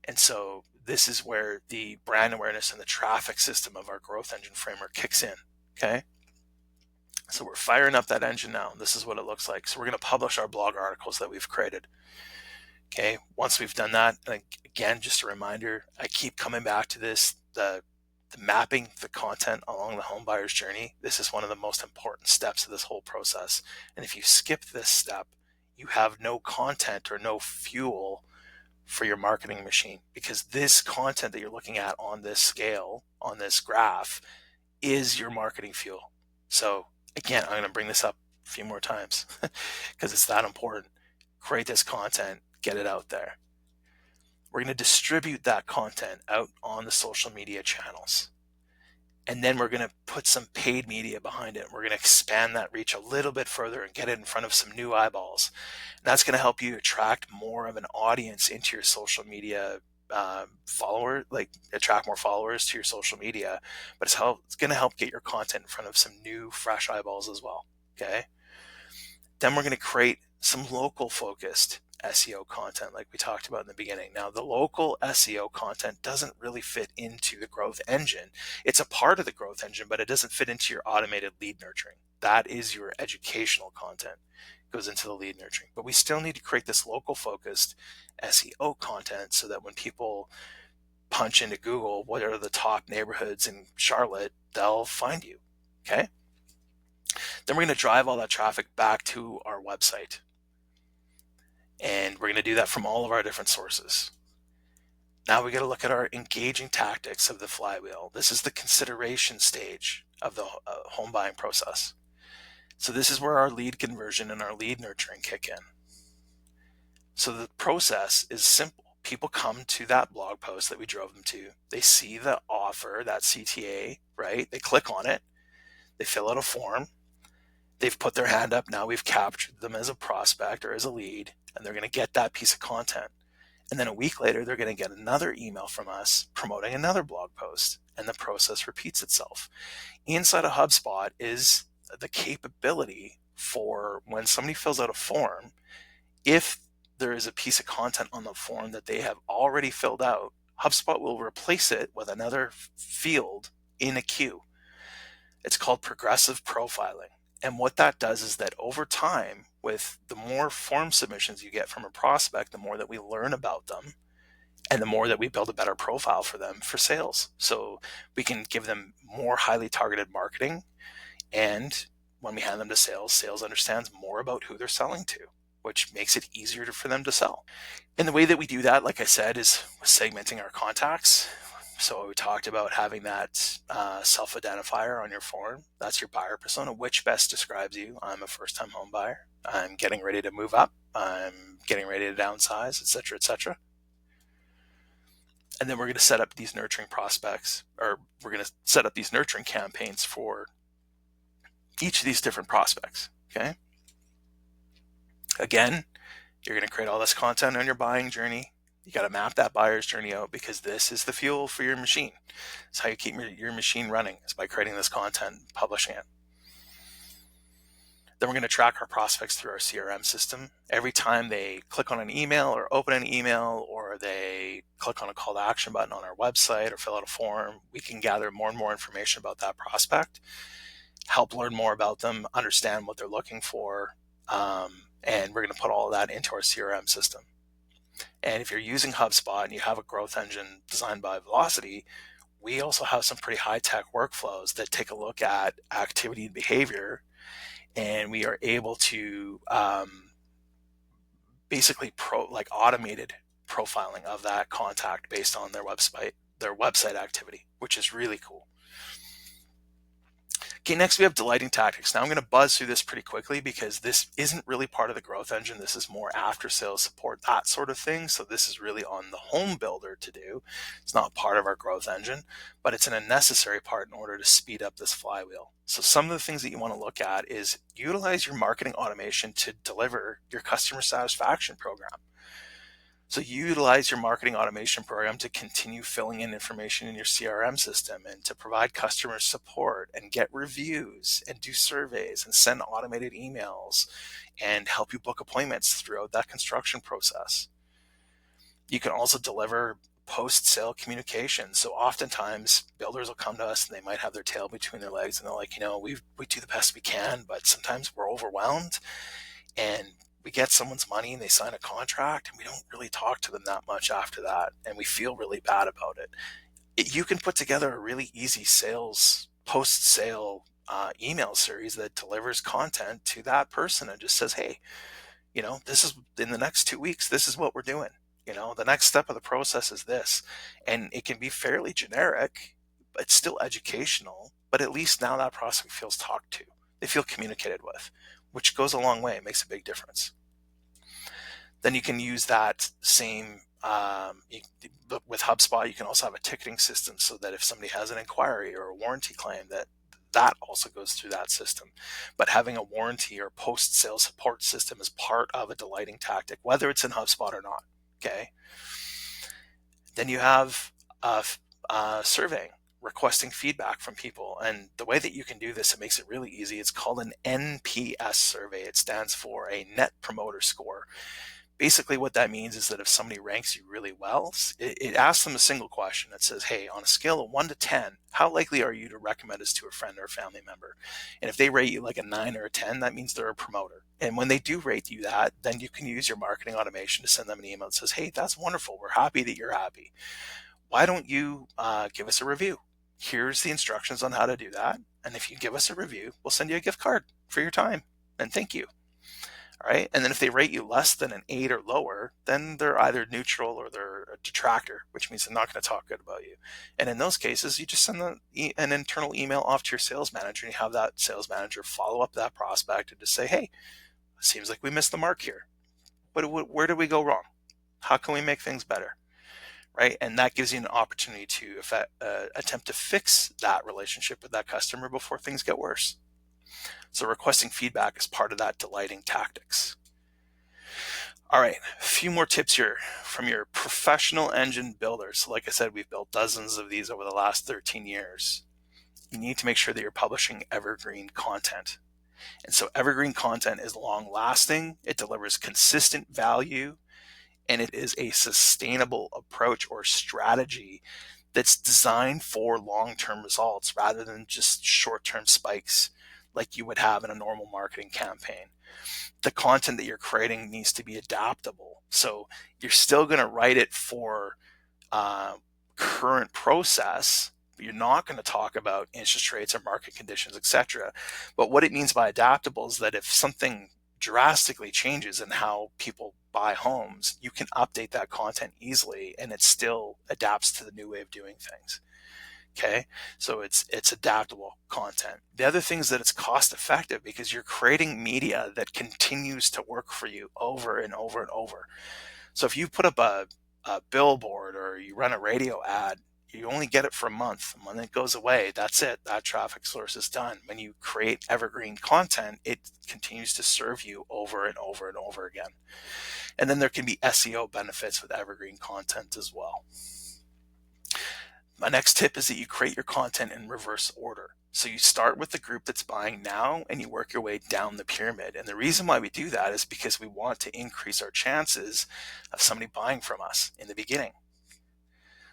S1: And so this is where the brand awareness and the traffic system of our growth engine framework kicks in. Okay. So we're firing up that engine now. This is what it looks like. So we're going to publish our blog articles that we've created. Okay. Once we've done that, and again, just a reminder, I keep coming back to this, the mapping the content along the home buyer's journey. This is one of the most important steps of this whole process. And if you skip this step, you have no content or no fuel for your marketing machine, because this content that you're looking at on this scale, on this graph, is your marketing fuel. So again, I'm going to bring this up a few more times because it's that important. Create this content, get it out there. We're going to distribute that content out on the social media channels. And then we're going to put some paid media behind it. We're going to expand that reach a little bit further and get it in front of some new eyeballs. And that's going to help you attract more of an audience into your social media follower, like attract more followers to your social media. But it's going to help get your content in front of some new, fresh eyeballs as well. Okay. Then we're going to create some local focused SEO content like we talked about in the beginning. Now, the local SEO content doesn't really fit into the growth engine. It's a part of the growth engine, but it doesn't fit into your automated lead nurturing. That is your educational content. It goes into the lead nurturing. But we still need to create this local focused SEO content so that when people punch into Google what are the top neighborhoods in Charlotte, they'll find you. Okay? Then we're going to drive all that traffic back to our website. And we're going to do that from all of our different sources. Now we got to look at our engaging tactics of the flywheel. This is the consideration stage of the home buying process. So this is where our lead conversion and our lead nurturing kick in. So the process is simple. People come to that blog post that we drove them to. They see the offer, that CTA, right? They click on it. They fill out a form. They've put their hand up. Now we've captured them as a prospect or as a lead, and they're going to get that piece of content. And then a week later, they're going to get another email from us promoting another blog post, and the process repeats itself. Inside of HubSpot is the capability for when somebody fills out a form, if there is a piece of content on the form that they have already filled out, HubSpot will replace it with another field in a queue. It's called progressive profiling. And what that does is that over time, with the more form submissions you get from a prospect, the more that we learn about them and the more that we build a better profile for them for sales. So we can give them more highly targeted marketing. And when we hand them to sales, sales understands more about who they're selling to, which makes it easier for them to sell. And the way that we do that, like I said, is segmenting our contacts. So we talked about having that self-identifier on your form. That's your buyer persona, which best describes you. I'm a first-time home buyer. I'm getting ready to move up. I'm getting ready to downsize, etc., etc. And then we're going to set up these nurturing prospects, or we're going to set up these nurturing campaigns for each of these different prospects. Okay. Again, you're going to create all this content on your buying journey. You got to map that buyer's journey out, because this is the fuel for your machine. It's how you keep your machine running, is by creating this content and publishing it. Then we're going to track our prospects through our CRM system. Every time they click on an email or open an email, or they click on a call to action button on our website or fill out a form, we can gather more and more information about that prospect, help learn more about them, understand what they're looking for, and we're going to put all of that into our CRM system. And if you're using HubSpot and you have a growth engine designed by Velocity, we also have some pretty high-tech workflows that take a look at activity and behavior, and we are able to basically automated profiling of that contact based on their website activity, which is really cool. Okay, next we have delighting tactics. Now I'm going to buzz through this pretty quickly because this isn't really part of the growth engine. This is more after sales support, that sort of thing. So this is really on the home builder to do. It's not part of our growth engine, but it's a necessary part in order to speed up this flywheel. So some of the things that you want to look at is utilize your marketing automation to deliver your customer satisfaction program. So you utilize your marketing automation program to continue filling in information in your CRM system and to provide customer support and get reviews and do surveys and send automated emails and help you book appointments throughout that construction process. You can also deliver post-sale communication. So oftentimes builders will come to us and they might have their tail between their legs and they're like, we do the best we can, but sometimes we're overwhelmed and we get someone's money and they sign a contract and we don't really talk to them that much after that. And we feel really bad about it. You can put together a really easy sales, post-sale email series that delivers content to that person and just says, hey, this is in the next 2 weeks, this is what we're doing. The next step of the process is this. And it can be fairly generic, but it's still educational. But at least now that prospect feels talked to. They feel communicated with, which goes a long way. It makes a big difference. Then you can use that same, with HubSpot, you can also have a ticketing system so that if somebody has an inquiry or a warranty claim, that also goes through that system. But having a warranty or post-sale support system is part of a delighting tactic, whether it's in HubSpot or not. Okay. Then you have surveying, requesting feedback from people. And the way that you can do this, it makes it really easy. It's called an NPS survey. It stands for a Net Promoter Score. Basically what that means is that if somebody ranks you really well, it asks them a single question. It says, hey, on a scale of 1 to 10, how likely are you to recommend us to a friend or a family member? And if they rate you like a 9 or a 10, that means they're a promoter. And when they do rate you that, then you can use your marketing automation to send them an email that says, hey, that's wonderful. We're happy that you're happy. Why don't you give us a review? Here's the instructions on how to do that. And if you give us a review, we'll send you a gift card for your time. And thank you. All right. And then if they rate you less than an 8 or lower, then they're either neutral or they're a detractor, which means they're not going to talk good about you. And in those cases, you just send an internal email off to your sales manager and you have that sales manager follow up that prospect and just say, hey, it seems like we missed the mark here. Where did we go wrong? How can we make things better? Right. And that gives you an opportunity to attempt to fix that relationship with that customer before things get worse. So requesting feedback is part of that delighting tactics. All right, a few more tips here from your professional engine builders. So like I said, we've built dozens of these over the last 13 years. You need to make sure that you're publishing evergreen content. And so evergreen content is long lasting, it delivers consistent value, and it is a sustainable approach or strategy that's designed for long-term results rather than just short-term spikes like you would have in a normal marketing campaign. The content that you're creating needs to be adaptable. So you're still going to write it for current process. You're not going to talk about interest rates or market conditions, etc. But what it means by adaptable is that if something drastically changes in how people buy homes, you can update that content easily and it still adapts to the new way of doing things. Okay, so it's adaptable content. The other thing is that it's cost effective because you're creating media that continues to work for you over and over and over. So if you put up a billboard or you run a radio ad, you only get it for a month. When it goes away, that's it. That traffic source is done. When you create evergreen content, it continues to serve you over and over and over again. And then there can be SEO benefits with evergreen content as well. My next tip is that you create your content in reverse order. So you start with the group that's buying now and you work your way down the pyramid. And the reason why we do that is because we want to increase our chances of somebody buying from us in the beginning.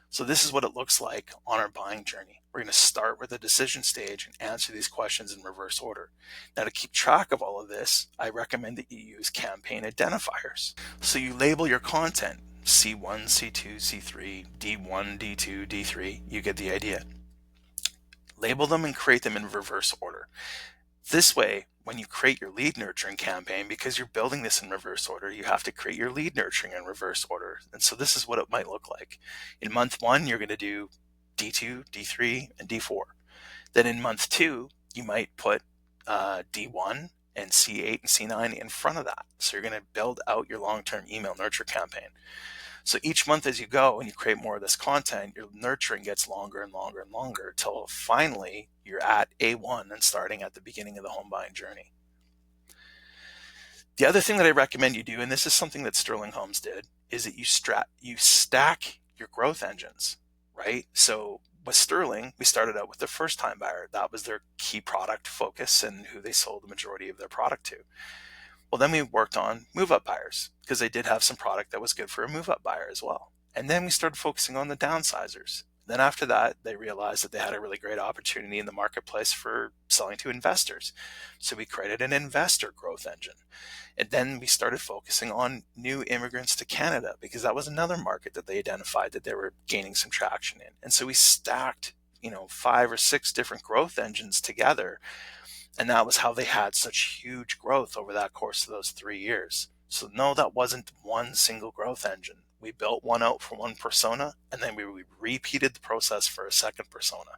S1: So this is what it looks like on our buying journey. We're going to start with the decision stage and answer these questions in reverse order. Now, to keep track of all of this, I recommend that you use campaign identifiers. So you label your content C1, C2, C3, D1, D2, D3. You get the idea. Label them and create them in reverse order. This way, when you create your lead nurturing campaign, because you're building this in reverse order, you have to create your lead nurturing in reverse order. And so this is what it might look like. In month 1, you're going to do D2, D3, and D4. Then in month 2, you might put D1 and C8 and C9 in front of that. So you're going to build out your long-term email nurture campaign. So each month as you go and you create more of this content, your nurturing gets longer and longer and longer till finally you're at A1 and starting at the beginning of the home buying journey. The other thing that I recommend you do, and this is something that Sterling Homes did, is that you stack your growth engines, right? So with Sterling, we started out with the first time buyer. That was their key product focus and who they sold the majority of their product to. Well, then we worked on move-up buyers because they did have some product that was good for a move-up buyer as well. And then we started focusing on the downsizers. Then after that, they realized that they had a really great opportunity in the marketplace for selling to investors. So we created an investor growth engine. And then we started focusing on new immigrants to Canada because that was another market that they identified that they were gaining some traction in. And so we stacked, 5 or 6 different growth engines together. And that was how they had such huge growth over that course of those 3 years. So no, that wasn't one single growth engine. We built one out for one persona, and then we repeated the process for a second persona.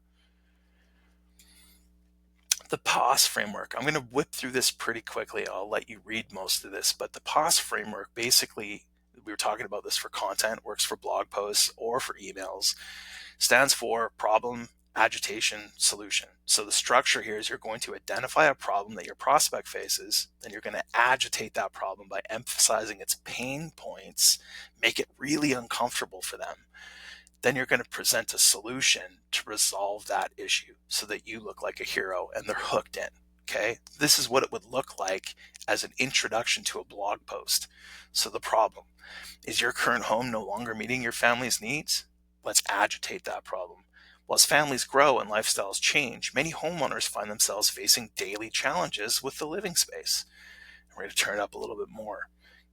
S1: The POS framework, I'm going to whip through this pretty quickly. I'll let you read most of this, but the POS framework, basically, we were talking about this for content, works for blog posts or for emails, stands for problem, agitation, solution. So the structure here is you're going to identify a problem that your prospect faces, then you're going to agitate that problem by emphasizing its pain points, make it really uncomfortable for them. Then you're going to present a solution to resolve that issue so that you look like a hero and they're hooked in. Okay, this is what it would look like as an introduction to a blog post. So the problem is your current home no longer meeting your family's needs? Let's agitate that problem. Well, as families grow and lifestyles change, many homeowners find themselves facing daily challenges with the living space. We're going to turn it up a little bit more.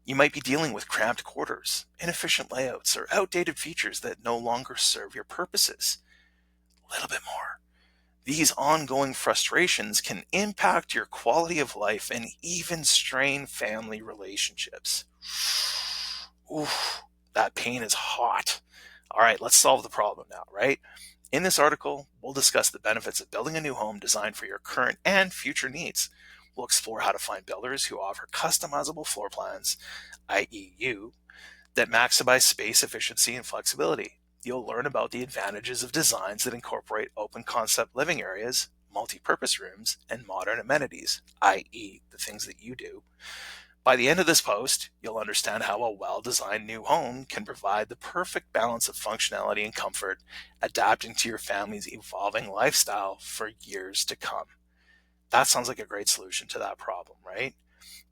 S1: You might be dealing with cramped quarters, inefficient layouts, or outdated features that no longer serve your purposes. A little bit more. These ongoing frustrations can impact your quality of life and even strain family relationships. Oof, that pain is hot. All right, let's solve the problem now, right? In this article, we'll discuss the benefits of building a new home designed for your current and future needs. We'll explore how to find builders who offer customizable floor plans, i.e. you, that maximize space efficiency and flexibility. You'll learn about the advantages of designs that incorporate open concept living areas, multi-purpose rooms, and modern amenities, i.e. the things that you do. By the end of this post, you'll understand how a well-designed new home can provide the perfect balance of functionality and comfort, adapting to your family's evolving lifestyle for years to come. That sounds like a great solution to that problem, right?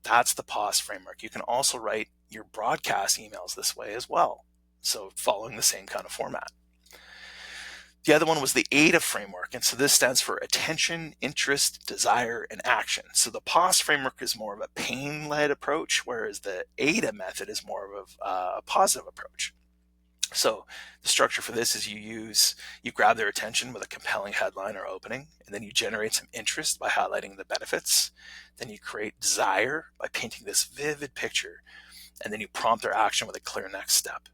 S1: That's the POS framework. You can also write your broadcast emails this way as well. So following the same kind of format. The other one was the AIDA framework. And so this stands for attention, interest, desire, and action. So the POS framework is more of a pain-led approach, whereas the AIDA method is more of a positive approach. So the structure for this is you grab their attention with a compelling headline or opening, and then you generate some interest by highlighting the benefits. Then you create desire by painting this vivid picture, and then you prompt their action with a clear next step.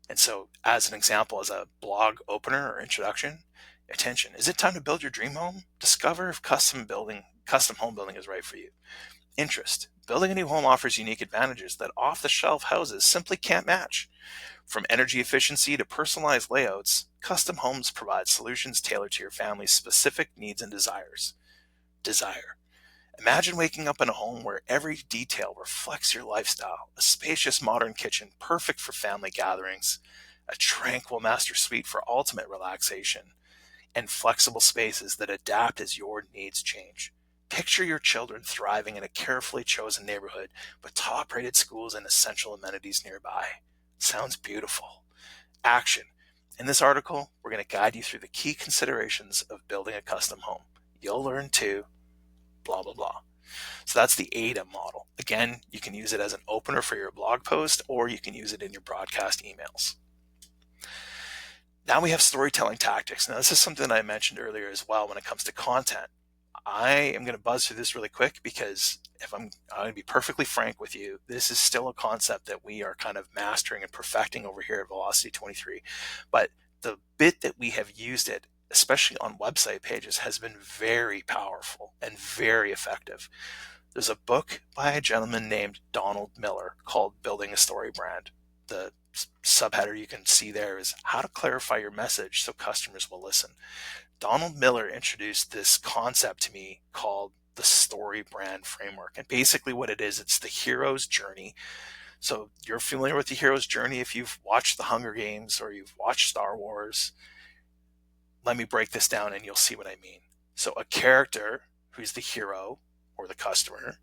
S1: And so as an example, as a blog opener or introduction, attention, is it time to build your dream home? Discover if custom home building is right for you. Interest, building a new home offers unique advantages that off-the-shelf houses simply can't match. From energy efficiency to personalized layouts, custom homes provide solutions tailored to your family's specific needs and desires. Desire. Imagine waking up in a home where every detail reflects your lifestyle. A spacious modern kitchen, perfect for family gatherings. A tranquil master suite for ultimate relaxation. And flexible spaces that adapt as your needs change. Picture your children thriving in a carefully chosen neighborhood with top-rated schools and essential amenities nearby. Sounds beautiful. Action. In this article, we're going to guide you through the key considerations of building a custom home. You'll learn to blah, blah, blah. So that's the AIDA model. Again, you can use it as an opener for your blog post, or you can use it in your broadcast emails. Now we have storytelling tactics. Now this is something that I mentioned earlier as well when it comes to content. I am going to buzz through this really quick because if I'm going to be perfectly frank with you, this is still a concept that we are kind of mastering and perfecting over here at Velocity 23. But the bit that we have used it especially on website pages, has been very powerful and very effective. There's a book by a gentleman named Donald Miller called Building a Story Brand. The subheader you can see there is How to Clarify Your Message So Customers Will Listen. Donald Miller introduced this concept to me called the story brand framework. And basically what it is, it's the hero's journey. So you're familiar with the hero's journey if you've watched the Hunger Games or you've watched Star Wars. Let me break this down and you'll see what I mean. So a character who's the hero or the customer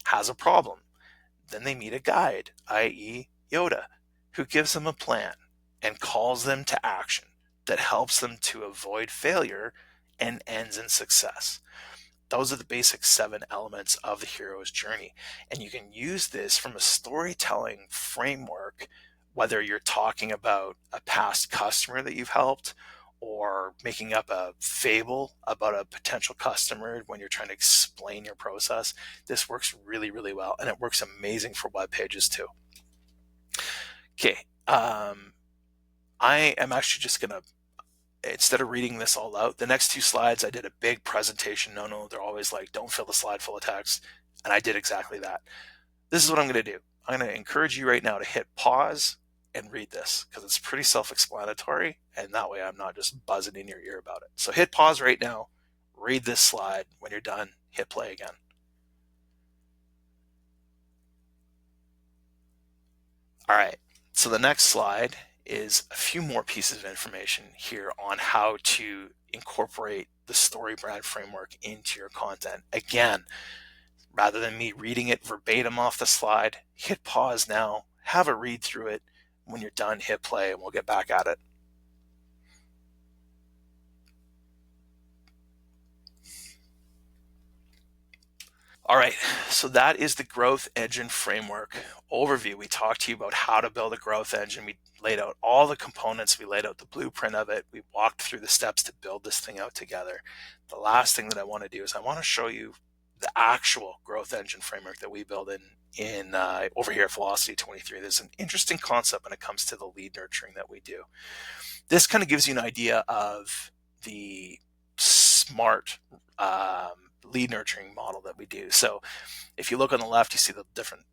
S1: has a problem. Then they meet a guide, i.e. Yoda, who gives them a plan and calls them to action that helps them to avoid failure and ends in success. Those are the basic 7 elements of the hero's journey. And you can use this from a storytelling framework, whether you're talking about a past customer that you've helped or making up a fable about a potential customer when you're trying to explain your process. This works really, really well. And it works amazing for web pages too. Okay. I am actually just going to, instead of reading this all out, the next 2 slides, I did a big presentation. No, they're always like, don't fill the slide full of text. And I did exactly that. This is what I'm going to do. I'm going to encourage you right now to hit pause and read this because it's pretty self-explanatory. And that way I'm not just buzzing in your ear about it. So hit pause right now, read this slide. When you're done, hit play again. All right. So the next slide is a few more pieces of information here on how to incorporate the story brand framework into your content. Again, rather than me reading it verbatim off the slide, hit pause now, have a read through it. When you're done, hit play and we'll get back at it. All right, so that is the growth engine framework overview. We talked to you about how to build a growth engine. We laid out all the components. We laid out the blueprint of it. We walked through the steps to build this thing out together. The last thing that I want to do is I want to show you the actual growth engine framework that we build in over here at Velocity 23. There's an interesting concept when it comes to the lead nurturing that we do. This kind of gives you an idea of the smart lead nurturing model that we do. So if you look on the left, you see the different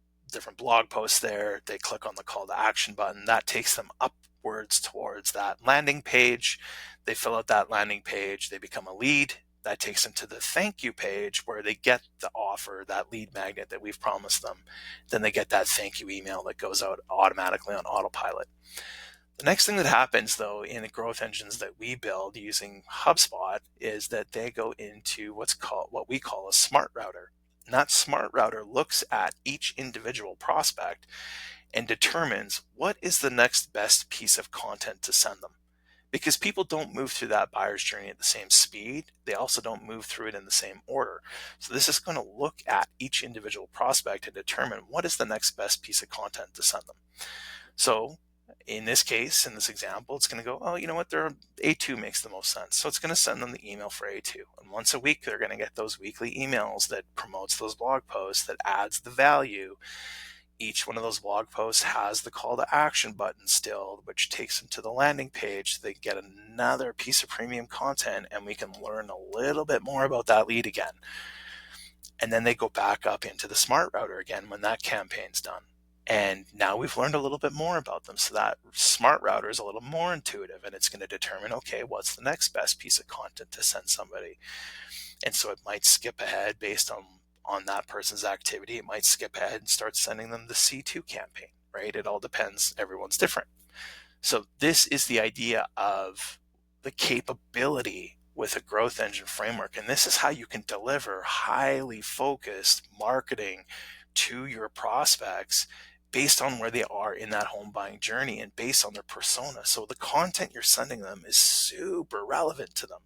S1: blog posts there. They click on the call to action button. That takes them upwards towards that landing page. They fill out that landing page. They become a lead. That takes them to the thank you page where they get the offer, that lead magnet that we've promised them. Then they get that thank you email that goes out automatically on autopilot. The next thing that happens, though, in the growth engines that we build using HubSpot is that they go into what we call a smart router. And that smart router looks at each individual prospect and determines what is the next best piece of content to send them. Because people don't move through that buyer's journey at the same speed. They also don't move through it in the same order. So this is going to look at each individual prospect and determine what is the next best piece of content to send them. So in this case, in this example, it's going to go, oh, you know what, A2 makes the most sense. So it's going to send them the email for A2. And once a week, they're going to get those weekly emails that promotes those blog posts, that adds the value. Each one of those blog posts has the call to action button still, which takes them to the landing page. They get another piece of premium content and we can learn a little bit more about that lead again. And then they go back up into the smart router again when that campaign's done. And now we've learned a little bit more about them. So that smart router is a little more intuitive and it's going to determine, okay, what's the next best piece of content to send somebody? And so it might skip ahead based on that person's activity. It might skip ahead and start sending them the C2 campaign, right? It all depends. Everyone's different. So this is the idea of the capability with a growth engine framework. And this is how you can deliver highly focused marketing to your prospects based on where they are in that home buying journey and based on their persona. So the content you're sending them is super relevant to them.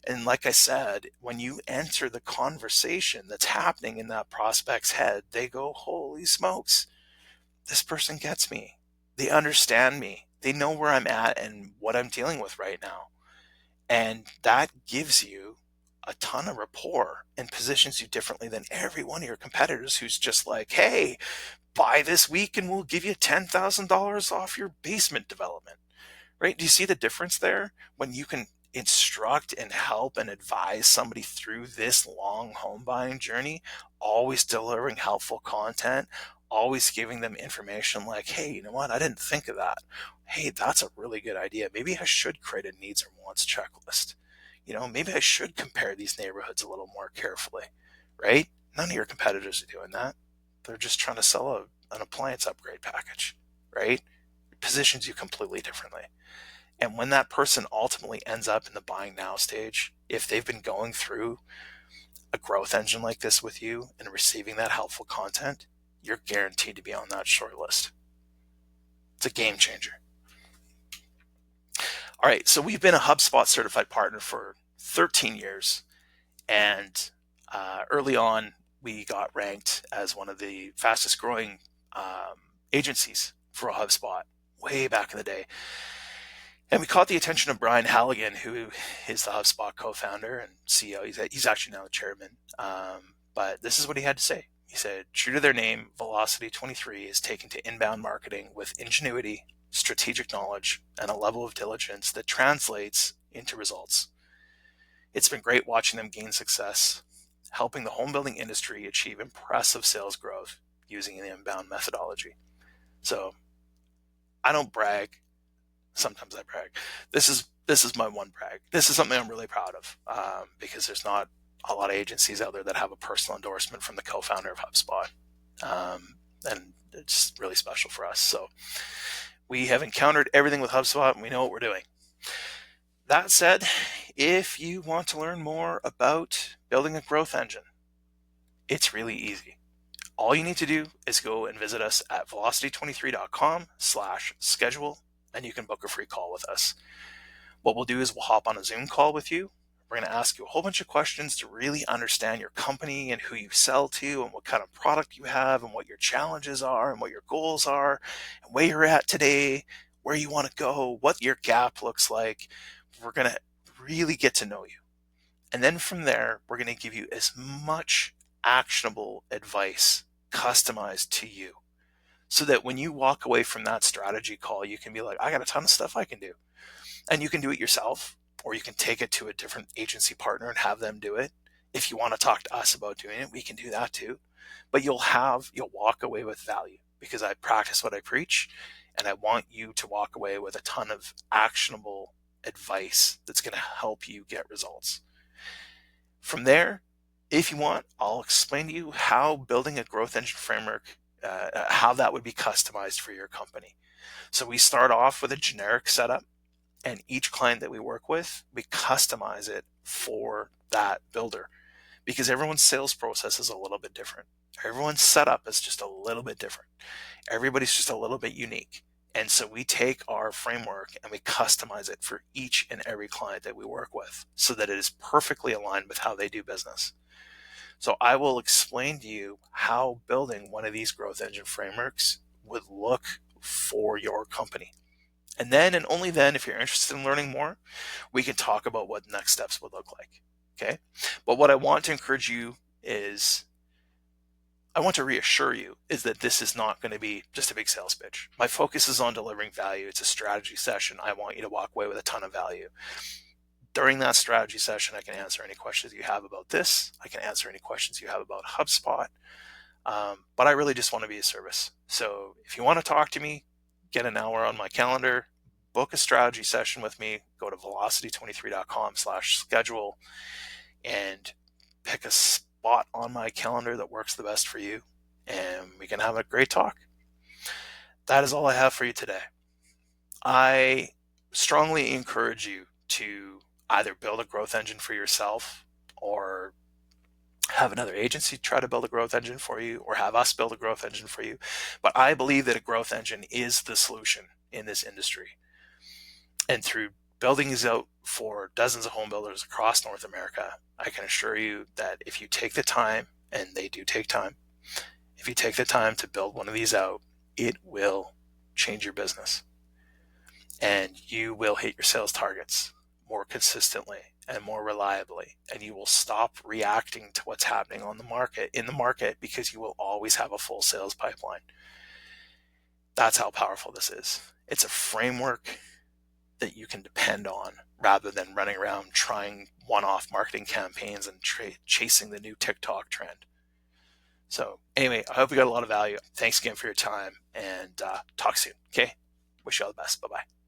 S1: And like I said, when you enter the conversation that's happening in that prospect's head, they go, holy smokes, this person gets me. They understand me. They know where I'm at and what I'm dealing with right now. And that gives you a ton of rapport and positions you differently than every one of your competitors who's just like, hey, buy this week and we'll give you $10,000 off your basement development, right? Do you see the difference there? When you can instruct and help and advise somebody through this long home buying journey, always delivering helpful content, always giving them information like, hey, you know what? I didn't think of that. Hey, that's a really good idea. Maybe I should create a needs or wants checklist. Maybe I should compare these neighborhoods a little more carefully, right? None of your competitors are doing that. They're just trying to sell an appliance upgrade package, right? It positions you completely differently. And when that person ultimately ends up in the buying now stage, if they've been going through a growth engine like this with you and receiving that helpful content, you're guaranteed to be on that short list. It's a game changer. All right, so we've been a HubSpot certified partner for 13 years. And early on, we got ranked as one of the fastest growing agencies for HubSpot way back in the day. And we caught the attention of Brian Halligan, who is the HubSpot co-founder and CEO. He's actually now the chairman. But this is what he had to say. He said, true to their name, Velocity 23 is taken to inbound marketing with ingenuity, strategic knowledge, and a level of diligence that translates into results. It's been great watching them gain success, helping the home building industry achieve impressive sales growth using the inbound methodology. So I don't brag. Sometimes I brag. This is my one brag. This is something I'm really proud of because there's not a lot of agencies out there that have a personal endorsement from the co-founder of HubSpot. And it's really special for us. So we have encountered everything with HubSpot and we know what we're doing. That said, if you want to learn more about building a growth engine, it's really easy. All you need to do is go and visit us at velocity23.com/schedule, and you can book a free call with us. What we'll do is we'll hop on a Zoom call with you. We're going to ask you a whole bunch of questions to really understand your company and who you sell to and what kind of product you have and what your challenges are and what your goals are and where you're at today, where you want to go, what your gap looks like. We're going to really get to know you. And then from there, we're going to give you as much actionable advice customized to you so that when you walk away from that strategy call, you can be like, I got a ton of stuff I can do. And you can do it yourself, or you can take it to a different agency partner and have them do it. If you want to talk to us about doing it, we can do that too. But you'll walk away with value because I practice what I preach, and I want you to walk away with a ton of actionable advice that's going to help you get results. From there, if you want, I'll explain to you how building a growth engine framework, how that would be customized for your company. So we start off with a generic setup, and each client that we work with, we customize it for that builder because everyone's sales process is a little bit different. Everyone's setup is just a little bit different. Everybody's just a little bit unique. And so we take our framework and we customize it for each and every client that we work with so that it is perfectly aligned with how they do business. So I will explain to you how building one of these growth engine frameworks would look for your company. And then, and only then, if you're interested in learning more, we can talk about what next steps would look like. Okay. But what I want to encourage you is, I want to reassure you is that this is not going to be just a big sales pitch. My focus is on delivering value. It's a strategy session. I want you to walk away with a ton of value. During that strategy session, I can answer any questions you have about this. I can answer any questions you have about HubSpot. But I really just want to be a service. So if you want to talk to me, get an hour on my calendar, book a strategy session with me, go to velocity23.com/schedule and pick a spot on my calendar that works the best for you. And we can have a great talk. That is all I have for you today. I strongly encourage you to either build a growth engine for yourself or have another agency try to build a growth engine for you or have us build a growth engine for you. But I believe that a growth engine is the solution in this industry. And through building these out for dozens of home builders across North America, I can assure you that if you take the time, and they do take time, if you take the time to build one of these out, it will change your business. And you will hit your sales targets more consistently and more reliably, and you will stop reacting to what's happening in the market because you will always have a full sales pipeline. That's how powerful this is. It's a framework that you can depend on, rather than running around trying one-off marketing campaigns and chasing the new TikTok trend. So anyway, I hope you got a lot of value. Thanks again for your time, and talk soon. Okay. Wish you all the best. Bye-bye.